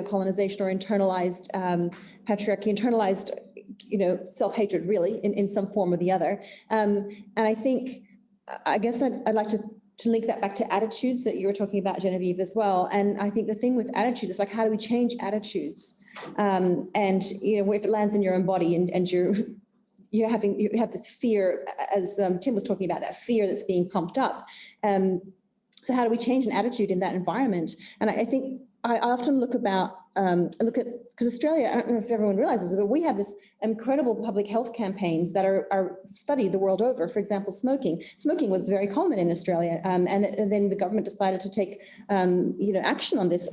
colonization or internalized patriarchy, internalized self-hatred, really, in some form or the other. And I guess I'd like to link that back to attitudes that you were talking about, Genevieve, as well. And I think the thing with attitudes is, like, how do we change attitudes? And if it lands in your own body and you have this fear, as Tim was talking about, that fear that's being pumped up. So how do we change an attitude in that environment? And I think I often look at, because Australia, I don't know if everyone realizes it, but we have this incredible public health campaigns that are studied the world over. For example, smoking. Smoking was very common in Australia, and then the government decided to take action on this.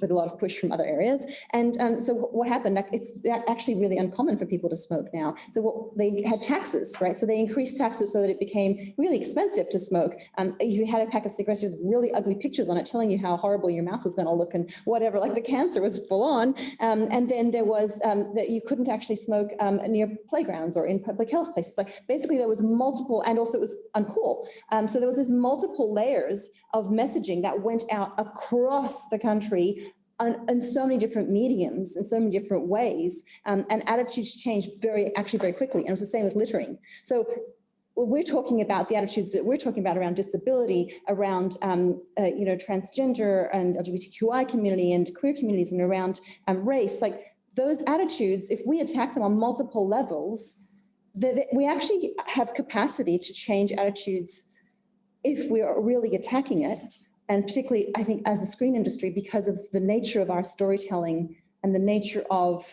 with a lot of push from other areas. And so what happened, like, it's actually really uncommon for people to smoke now. So they had taxes, right? So they increased taxes so that it became really expensive to smoke. If you had a pack of cigarettes with really ugly pictures on it telling you how horrible your mouth was going to look and whatever, like the cancer was full on. And then there was that you couldn't actually smoke near playgrounds or in public health places. Like basically there was multiple, and also it was uncool. So there was this multiple layers of messaging that went out across the country in so many different mediums, in so many different ways, and attitudes changed very quickly. And it was the same with littering. So we're talking about the attitudes that we're talking about around disability, around transgender and LGBTQI community and queer communities, and around race. Like those attitudes, if we attack them on multiple levels, we actually have capacity to change attitudes if we are really attacking it. And particularly, I think, as a screen industry, because of the nature of our storytelling and the nature of,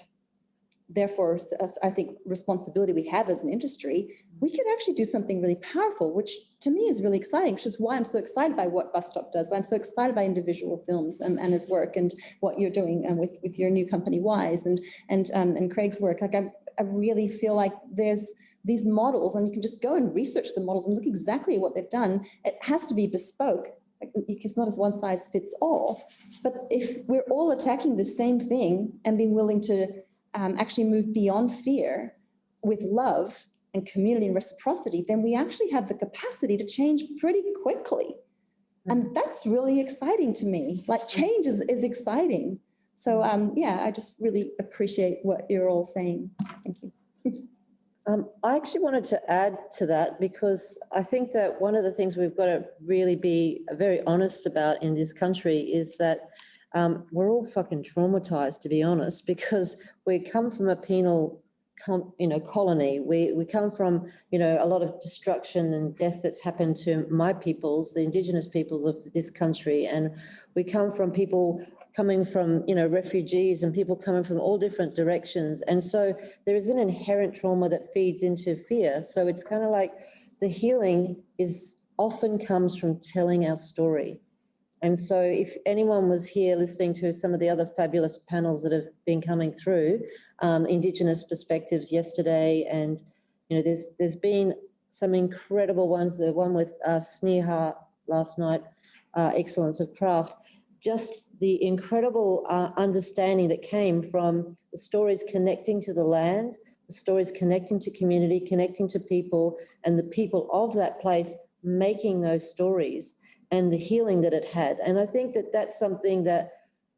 therefore, I think, responsibility we have as an industry, we can actually do something really powerful, which to me is really exciting, which is why I'm so excited by what Bus Stop does, why I'm so excited by Individual Films and his work and what you're doing with your new company, Wise, and Craig's work. Like I really feel like there's these models, and you can just go and research the models and look exactly at what they've done. It has to be bespoke. It's not as one size fits all, but if we're all attacking the same thing and being willing to actually move beyond fear with love and community and reciprocity, then we actually have the capacity to change pretty quickly. And that's really exciting to me. Like change is exciting. So yeah, I just really appreciate what you're all saying. Thank you. I actually wanted to add to that, because I think that one of the things we've got to really be very honest about in this country is that we're all fucking traumatized, to be honest, because we come from a penal colony. We come from, a lot of destruction and death that's happened to my peoples, the Indigenous peoples of this country. And we come from people coming from, refugees and people coming from all different directions. And so there is an inherent trauma that feeds into fear. So it's kind of like the healing often comes from telling our story. And so if anyone was here listening to some of the other fabulous panels that have been coming through, Indigenous Perspectives yesterday, and, there's been some incredible ones, the one with Sneha last night, Excellence of Craft, just the incredible understanding that came from the stories connecting to the land, the stories connecting to community, connecting to people, and the people of that place making those stories, and the healing that it had. And I think that that's something that,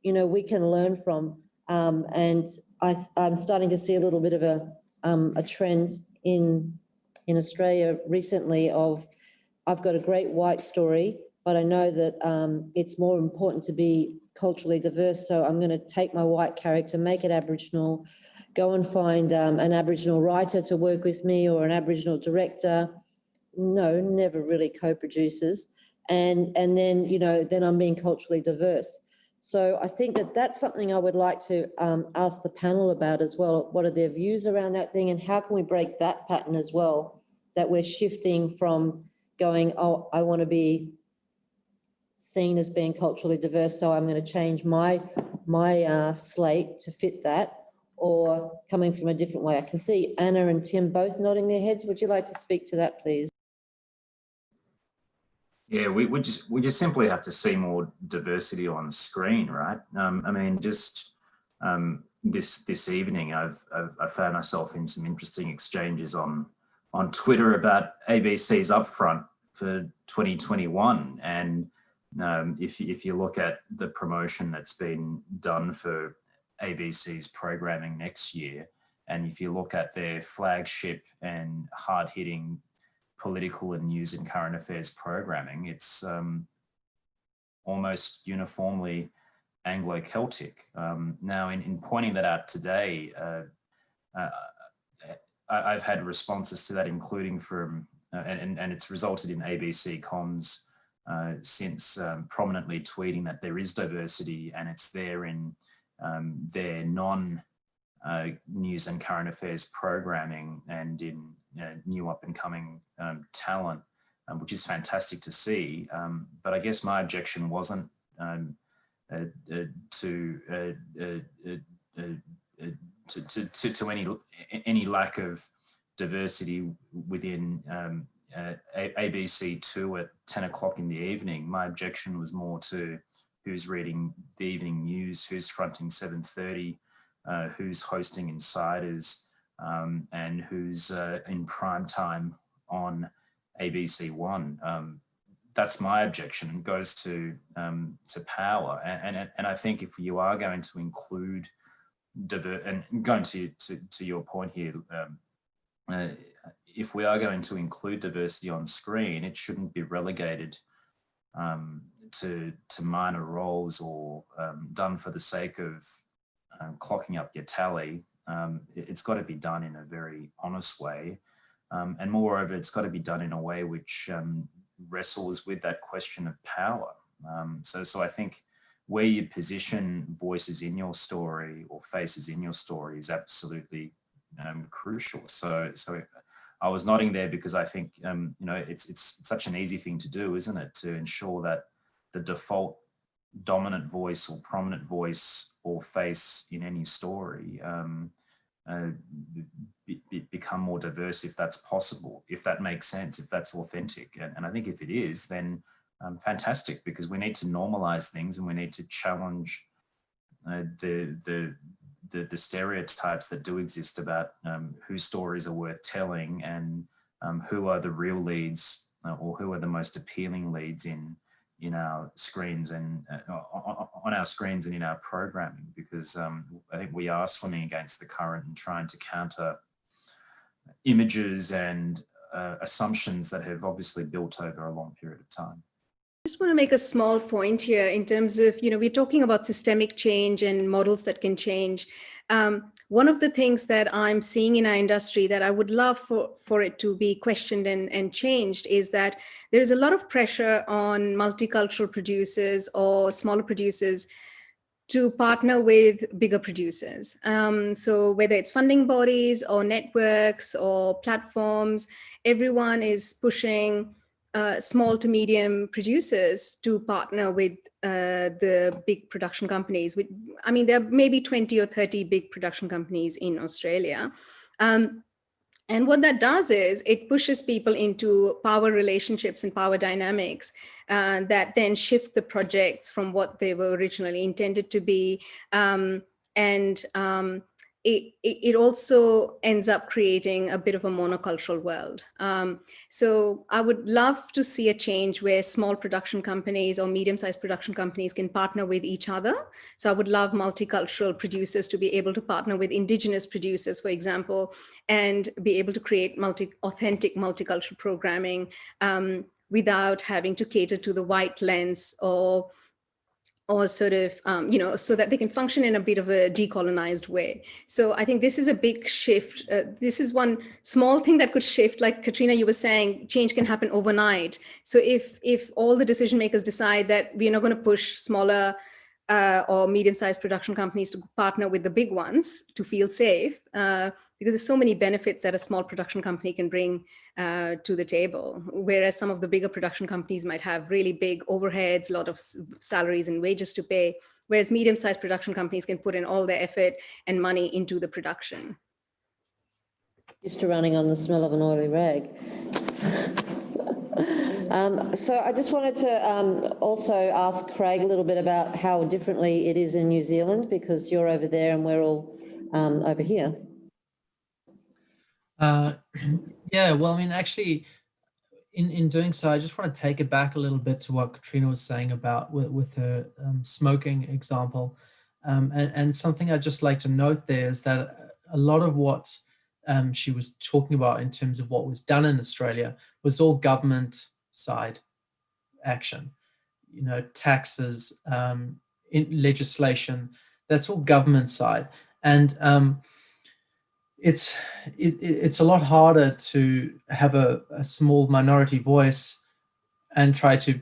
we can learn from. And I'm starting to see a little bit of a trend in Australia recently of, I've got a great white story, but I know that it's more important to be culturally diverse. So I'm going to take my white character, make it Aboriginal, go and find an Aboriginal writer to work with me, or an Aboriginal director. No, never really co-producers. And then, then I'm being culturally diverse. So I think that that's something I would like to ask the panel about as well. What are their views around that thing, and how can we break that pattern as well, that we're shifting from going, oh, I want to be seen as being culturally diverse, so I'm going to change my slate to fit that, or coming from a different way. I can see Anna and Tim both nodding their heads. Would you like to speak to that, please? Yeah, we just simply have to see more diversity on screen, right? I mean, just this evening, I found myself in some interesting exchanges on Twitter about ABC's upfront for 2021, and if you look at the promotion that's been done for ABC's programming next year, and if you look at their flagship and hard-hitting political and news and current affairs programming, it's almost uniformly Anglo-Celtic. Now, in pointing that out today, I've had responses to that, including from, and it's resulted in ABC Comms since prominently tweeting that there is diversity, and it's there in their non-news and current affairs programming, and in new up and coming talent, which is fantastic to see. But I guess my objection wasn't any lack of diversity within ABC2 at 10 o'clock in the evening. My objection was more to who's reading the evening news, who's fronting 7:30, who's hosting Insiders, and who's in prime time on ABC1. That's my objection, and goes to power. And I think if you are going to include and going to your point here, if we are going to include diversity on screen, it shouldn't be relegated to minor roles or done for the sake of clocking up your tally. It's got to be done in a very honest way, and moreover, it's got to be done in a way which wrestles with that question of power. So I think where you position voices in your story or faces in your story is absolutely crucial. So I was nodding there because I think it's such an easy thing to do, isn't it, to ensure that the default dominant voice or prominent voice or face in any story become more diverse if that's possible, if that makes sense, if that's authentic. And I think if it is, then fantastic, because we need to normalize things and we need to challenge the stereotypes that do exist about whose stories are worth telling and who are the real leads or who are the most appealing leads in our screens and on our screens and in our programming, because I think we are swimming against the current and trying to counter images and assumptions that have obviously built over a long period of time. I just want to make a small point here in terms of, we're talking about systemic change and models that can change. One of the things that I'm seeing in our industry that I would love for it to be questioned and changed is that there's a lot of pressure on multicultural producers or smaller producers to partner with bigger producers. So whether it's funding bodies or networks or platforms, everyone is pushing small to medium producers to partner with the big production companies. I mean, there are maybe 20 or 30 big production companies in Australia. And what that does is it pushes people into power relationships and power dynamics that then shift the projects from what they were originally intended to be. It also ends up creating a bit of a monocultural world. So I would love to see a change where small production companies or medium-sized production companies can partner with each other. So I would love multicultural producers to be able to partner with Indigenous producers, for example, and be able to create authentic multicultural programming without having to cater to the white lens or sort of, so that they can function in a bit of a decolonized way. So I think this is a big shift. This is one small thing that could shift, like Katrina, you were saying, change can happen overnight. So if all the decision makers decide that we're not going to push smaller or medium-sized production companies to partner with the big ones to feel safe, because there's so many benefits that a small production company can bring to the table, whereas some of the bigger production companies might have really big overheads, a lot of salaries and wages to pay, whereas medium-sized production companies can put in all their effort and money into the production. Used to running on the smell of an oily rag. So I just wanted to also ask Craig a little bit about how differently it is in New Zealand, because you're over there and we're all over here. Yeah, well, I mean, actually, in doing so, I just want to take it back a little bit to what Katrina was saying about with her smoking example. And something I'd just like to note there is that a lot of what she was talking about in terms of what was done in Australia was all government side action, taxes, in legislation, that's all government side. And it's a lot harder to have a small minority voice and try to,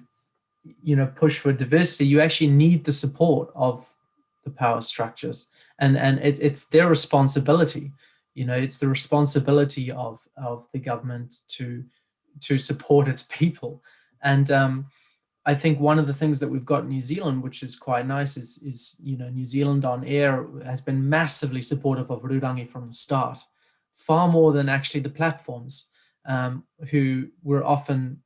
push for diversity. You actually need the support of the power structures, and it's their responsibility. It's the responsibility of the government to support its people. And I think one of the things that we've got in New Zealand, which is quite nice, is New Zealand On Air has been massively supportive of Rurangi from the start, far more than actually the platforms, who were often,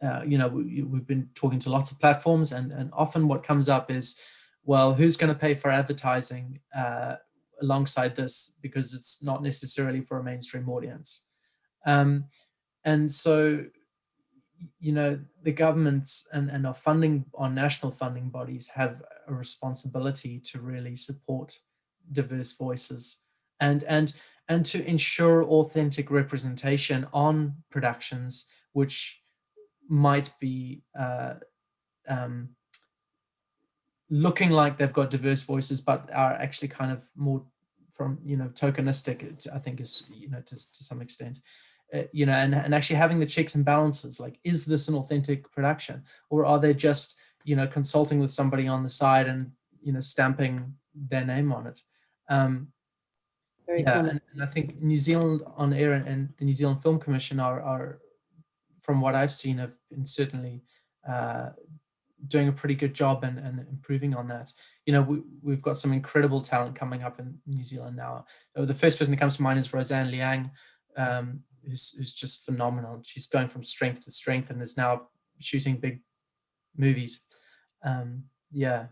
we've been talking to lots of platforms, and often what comes up is, well, who's going to pay for advertising alongside this, because it's not necessarily for a mainstream audience. And so, the governments and our national funding bodies have a responsibility to really support diverse voices and to ensure authentic representation on productions which might be looking like they've got diverse voices, but are actually kind of more from, tokenistic, I think, is, to some extent. And actually having the checks and balances, like, is this an authentic production, or are they just, consulting with somebody on the side and, stamping their name on it? Very yeah, common. and I think New Zealand On Air and the New Zealand Film Commission are, from what I've seen, have been certainly doing a pretty good job and improving on that. We've got some incredible talent coming up in New Zealand now. The first person that comes to mind is Roseanne Liang, who's just phenomenal. She's going from strength to strength and is now shooting big movies. Yeah.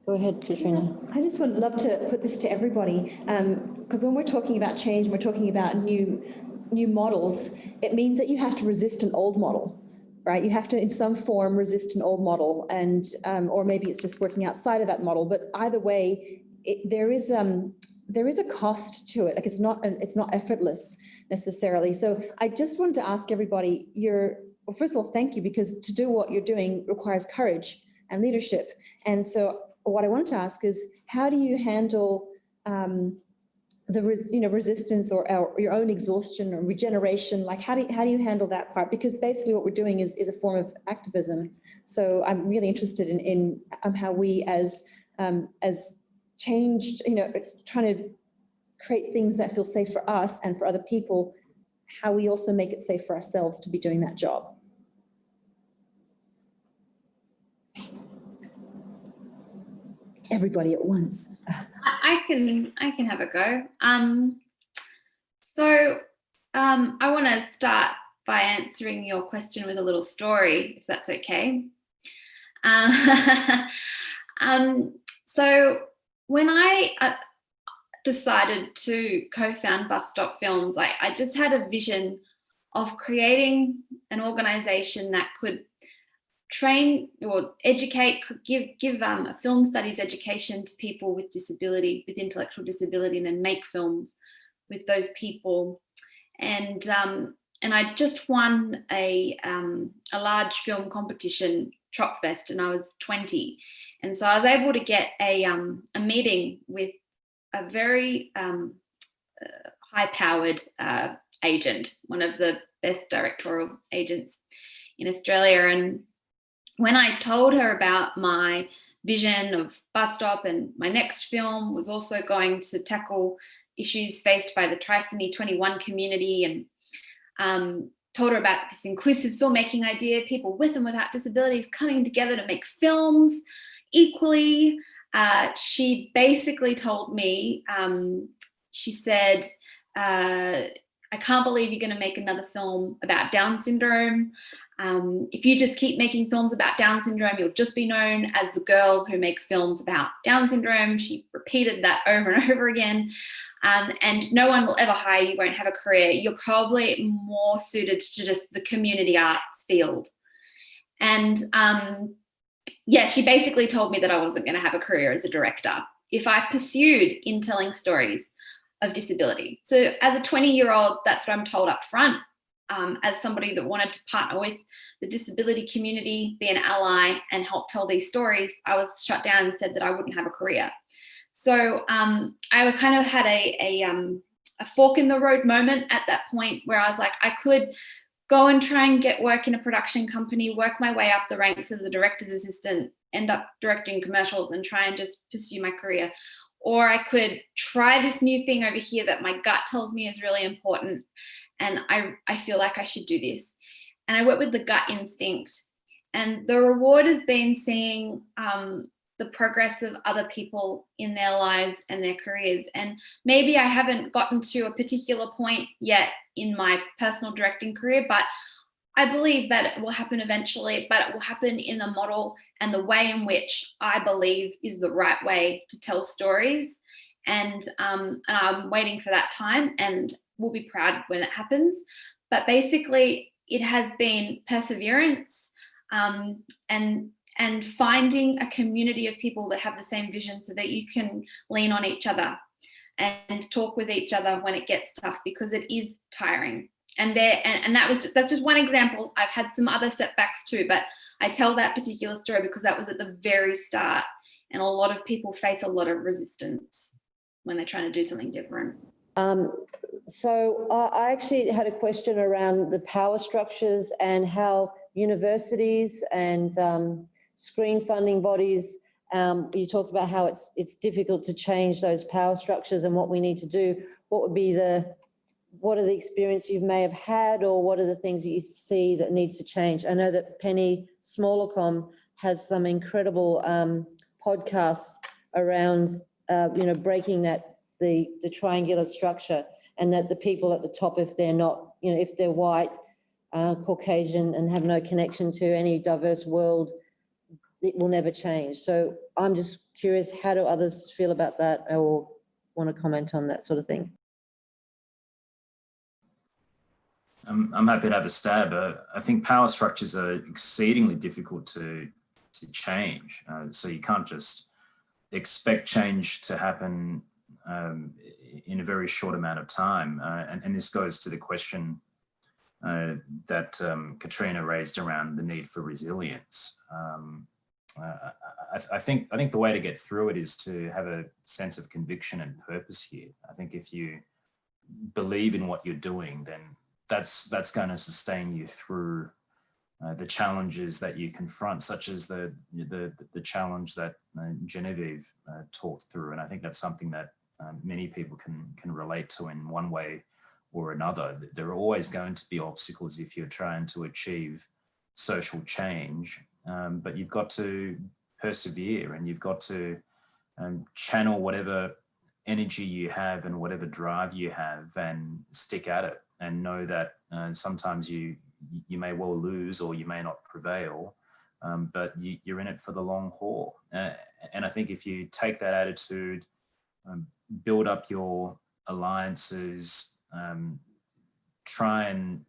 Go ahead, Katrina. I just would love to put this to everybody, because when we're talking about change, we're talking about new models, it means that you have to resist an old model, right? You have to, in some form, resist an old model, and or maybe it's just working outside of that model. But either way, there is a cost to it. Like, it's not effortless necessarily. So I just wanted to ask everybody, well, first of all, thank you, because to do what you're doing requires courage and leadership. And so what I wanted to ask is, how do you handle the resistance or your own exhaustion or regeneration? Like, how do you handle that part? Because basically what we're doing is a form of activism. So I'm really interested in how we as changed, trying to create things that feel safe for us and for other people, how we also make it safe for ourselves to be doing that job. Everybody at once. I can have a go. So I want to start by answering your question with a little story, if that's okay. So when I decided to co-found Bus Stop Films, I just had a vision of creating an organisation that could train or educate, could give a film studies education to people with disability, with intellectual disability, and then make films with those people. And I just won a large film competition, Tropfest, and I was 20, and so I was able to get a meeting with a very high-powered agent, one of the best directorial agents in Australia. And when I told her about my vision of Bus Stop, and my next film was also going to tackle issues faced by the trisomy 21 community, and told her about this inclusive filmmaking idea, people with and without disabilities coming together to make films equally, she basically told me, she said, I can't believe you're going to make another film about Down syndrome. If you just keep making films about Down syndrome, you'll just be known as the girl who makes films about Down syndrome. She repeated that over and over again. And no one will ever hire you, won't have a career. You're probably more suited to just the community arts field. And yeah, she basically told me that I wasn't going to have a career as a director if I pursued in telling stories of disability. So as a 20-year-old, that's what I'm told up front. As somebody that wanted to partner with the disability community, be an ally, and help tell these stories, I was shut down and said that I wouldn't have a career. So I kind of had a fork in the road moment at that point, where I was like, I could go and try and get work in a production company, work my way up the ranks as a director's assistant, end up directing commercials and try and just pursue my career. Or I could try this new thing over here that my gut tells me is really important, and I feel like I should do this. and I work with the gut instinct. And the reward has been seeing the progress of other people in their lives and their careers. And maybe I haven't gotten to a particular point yet in my personal directing career, but I believe that it will happen eventually, but it will happen in the model and the way in which I believe is the right way to tell stories. And I'm waiting for that time, and will be proud when it happens. But basically, it has been perseverance and finding a community of people that have the same vision, so that you can lean on each other and talk with each other when it gets tough, because it is tiring. And that's just one example. I've had some other setbacks too, but I tell that particular story because that was at the very start, and a lot of people face a lot of resistance when they're trying to do something different. So I actually had a question around the power structures and how universities and screen funding bodies, you talked about how it's difficult to change those power structures and what we need to do. What are the experience you may have had, or what are the things that you see that needs to change? I know that Penny Smallercom has some incredible podcasts around, breaking the triangular structure, and that the people at the top, if they're not, if they're white, Caucasian, and have no connection to any diverse world, it will never change. So I'm just curious, how do others feel about that, or want to comment on that sort of thing? I'm happy to have a stab. I think power structures are exceedingly difficult to change. So you can't just expect change to happen in a very short amount of time. And this goes to the question that Katrina raised around the need for resilience. I think the way to get through it is to have a sense of conviction and purpose here. I think if you believe in what you're doing, then that's going to sustain you through the challenges that you confront, such as the challenge that Genevieve talked through. And I think that's something that many people can relate to in one way or another. There are always going to be obstacles if you're trying to achieve social change, but you've got to persevere, and you've got to channel whatever energy you have and whatever drive you have, and stick at it, and know that sometimes you may well lose, or you may not prevail, but you're in it for the long haul. And I think if you take that attitude, build up your alliances, try and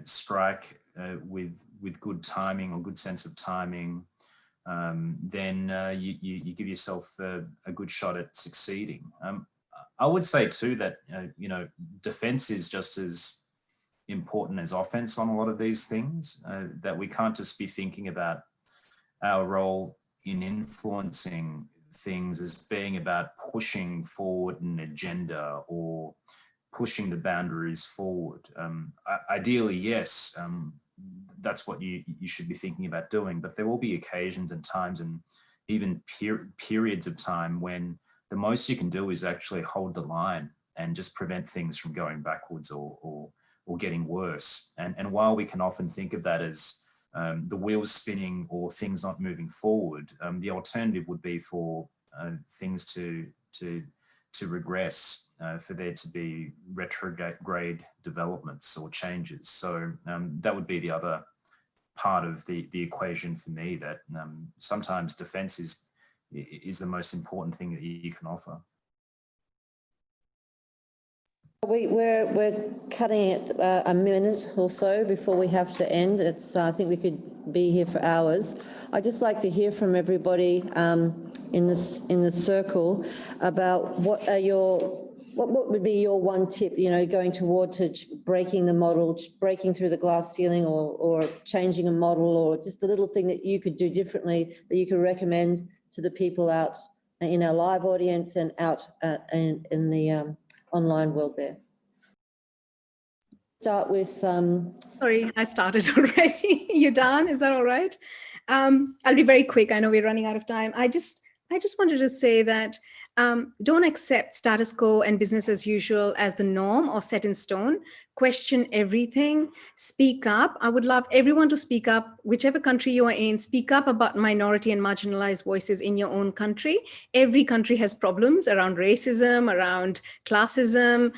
strike with good timing, or good sense of timing, then you give yourself a good shot at succeeding. I would say too that defense is just as important as offense on a lot of these things, that we can't just be thinking about our role in influencing things as being about pushing forward an agenda or pushing the boundaries forward. Ideally, yes, that's what you should be thinking about doing, but there will be occasions and times, and even periods of time, when the most you can do is actually hold the line and just prevent things from going backwards or getting worse. And while we can often think of that as the wheels spinning or things not moving forward, the alternative would be for things to regress, for there to be retrograde developments or changes. So that would be the other part of the equation for me, that sometimes defense is the most important thing that you can offer. We're cutting it a minute or so before we have to end. I think we could be here for hours. I'd just like to hear from everybody in the circle about what would be your one tip, going toward to breaking the model, breaking through the glass ceiling, or changing a model, or just a little thing that you could do differently that you could recommend to the people out in our live audience and out in the online world there. Start with Sorry, I started already. Ljudan, is that all right? I'll be very quick. I know we're running out of time. I just wanted to say that Don't accept status quo and business as usual as the norm or set in stone. Question everything, speak up. I would love everyone to speak up, whichever country you are in, speak up about minority and marginalized voices in your own country. Every country has problems around racism, around classism,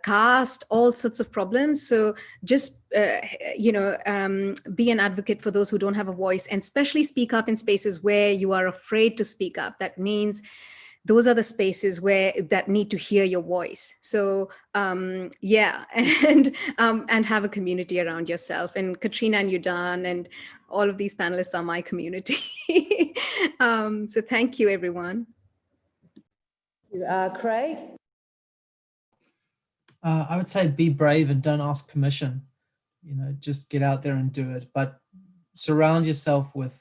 caste, all sorts of problems. So just, be an advocate for those who don't have a voice, and especially speak up in spaces where you are afraid to speak up. That means those are the spaces that need to hear your voice. So and have a community around yourself. And Katrina and Ljudan and all of these panelists are my community. So thank you, everyone. Craig? I would say be brave and don't ask permission. Just get out there and do it. But surround yourself with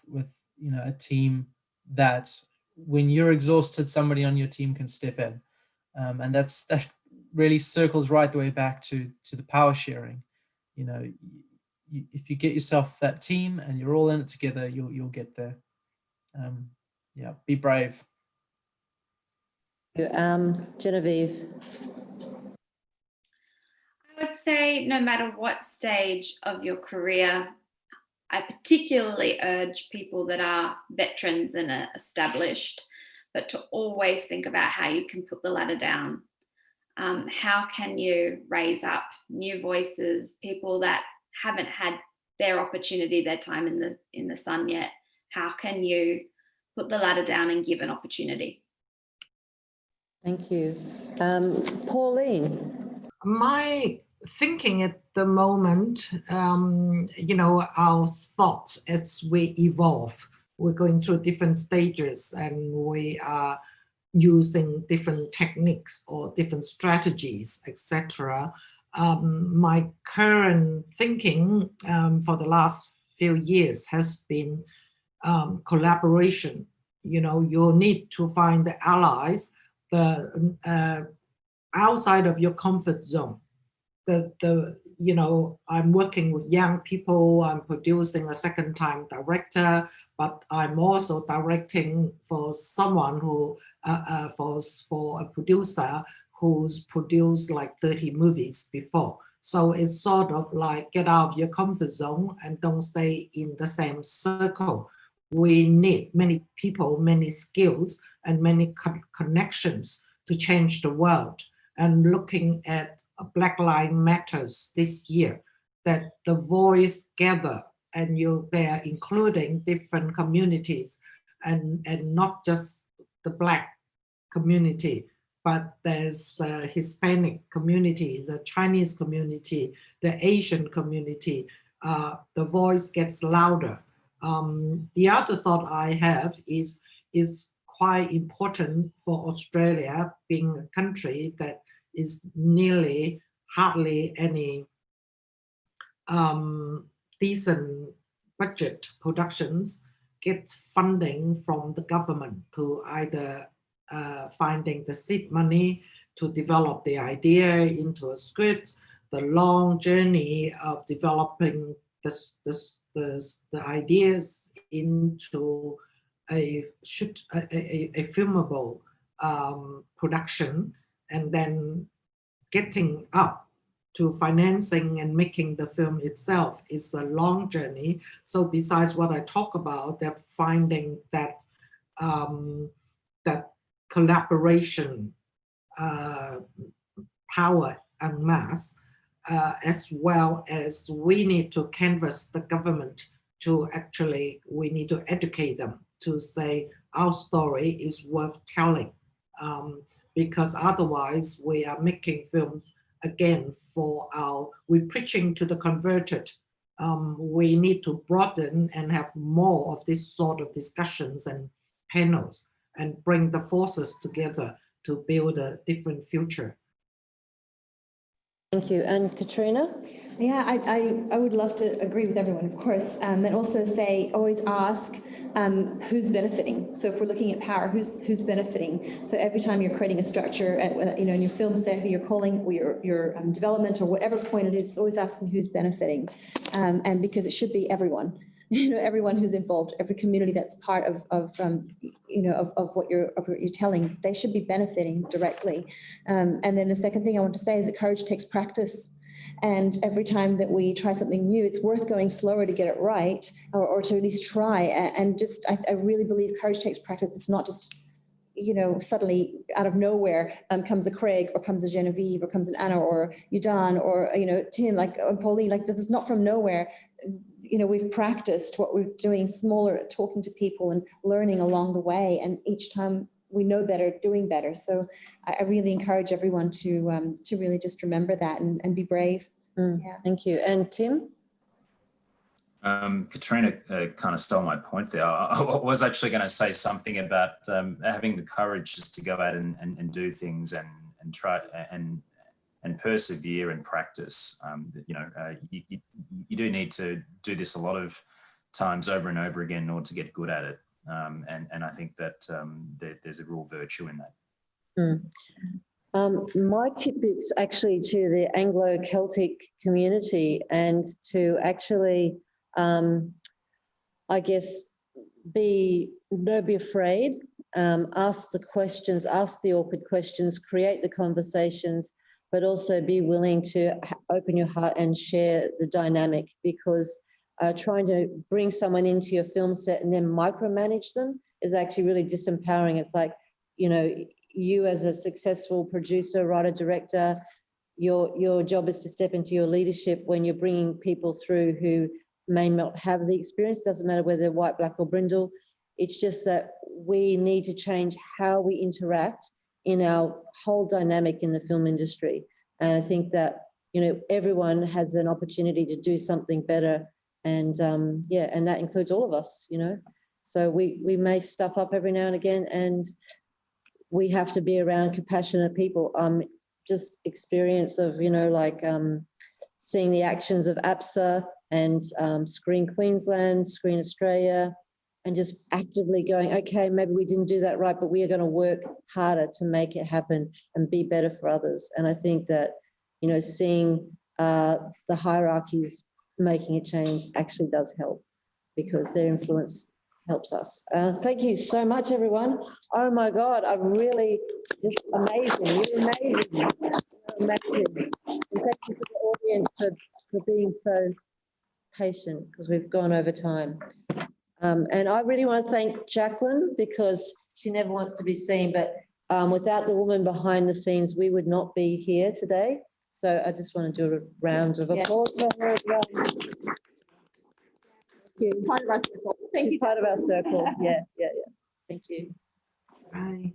a team that, when you're exhausted, somebody on your team can step in. And that really circles right the way back to the power sharing. If you get yourself that team and you're all in it together, you'll get there. Be brave. Genevieve? I would say no matter what stage of your career, I particularly urge people that are veterans and are established, but to always think about how you can put the ladder down. How can you raise up new voices, people that haven't had their opportunity, their time in the sun yet? How can you put the ladder down and give an opportunity? Thank you. Pauline? My thinking at the moment, our thoughts as we evolve, we're going through different stages and we are using different techniques or different strategies, etc. My current thinking for the last few years has been collaboration. You need to find the allies, outside of your comfort zone. I'm working with young people, I'm producing a second-time director, but I'm also directing for someone who, for a producer who's produced like 30 movies before. So it's sort of like get out of your comfort zone and don't stay in the same circle. We need many people, many skills, and many connections to change the world. And looking at Black Lives Matters this year, that the voice gather and they're including different communities and not just the Black community, but there's the Hispanic community, the Chinese community, the Asian community. The voice gets louder. The other thought I have is quite important for Australia, being a country that is nearly hardly any decent budget productions get funding from the government to either finding the seed money to develop the idea into a script, the long journey of developing the ideas into a filmable production, and then getting up to financing and making the film itself is a long journey. So besides what I talk about, that finding that that collaboration power en masse, as well as we need to canvass the government to actually, we need to educate them to say our story is worth telling. Because otherwise we are making films again we're preaching to the converted. We need to broaden and have more of this sort of discussions and panels and bring the forces together to build a different future. Thank you. And Katrina? Yeah, I would love to agree with everyone, of course, and also say, always ask who's benefiting. So if we're looking at power, who's benefiting? So every time you're creating a structure, in your film set, who you're calling, or your development, or whatever point it is, always asking who's benefiting, and because it should be everyone. everyone who's involved, every community that's part of what you're telling, they should be benefiting directly. And then the second thing I want to say is that courage takes practice. And every time that we try something new, it's worth going slower to get it right, or to at least try. And just, I really believe courage takes practice. It's not just, suddenly out of nowhere comes a Craig, or comes a Genevieve, or comes an Anna, or Ljudan, or, Tim, or Pauline. This is not from nowhere. We've practiced what we're doing smaller, talking to people and learning along the way. And each time we know better, doing better. So I really encourage everyone to really just remember that and be brave. Yeah. Thank you. And Tim? Katrina kind of stole my point there. I was actually going to say something about having the courage just to go out and do things and try and persevere and practice. You do need to do this a lot of times over and over again in order to get good at it. And I think that there's a real virtue in that. My tip is actually to the Anglo-Celtic community, and to actually, I guess, don't be afraid, ask the questions, ask the awkward questions, create the conversations, but also be willing to open your heart and share the dynamic, because trying to bring someone into your film set and then micromanage them is actually really disempowering. It's like, you as a successful producer, writer, director, your job is to step into your leadership when you're bringing people through who may not have the experience. Doesn't matter whether they're white, black, or brindle. It's just that we need to change how we interact in our whole dynamic in the film industry. And I think that, everyone has an opportunity to do something better. And and that includes all of us, So we may stuff up every now and again, and we have to be around compassionate people. Just experience of, seeing the actions of APSA and Screen Queensland, Screen Australia, and just actively going, okay, maybe we didn't do that right, but we are going to work harder to make it happen and be better for others. And I think that, seeing the hierarchies making a change actually does help, because their influence helps us. Thank you so much, everyone. Oh my God, I'm really just amazing. You're amazing. You're amazing. And thank you to the audience for being so patient, because we've gone over time. And I really want to thank Jacqueline, because she never wants to be seen, but without the woman behind the scenes, we would not be here today. So I just want to do a round of applause for her as well. Part of our circle. Thank you. Part of our circle. Yeah. Thank you. Bye.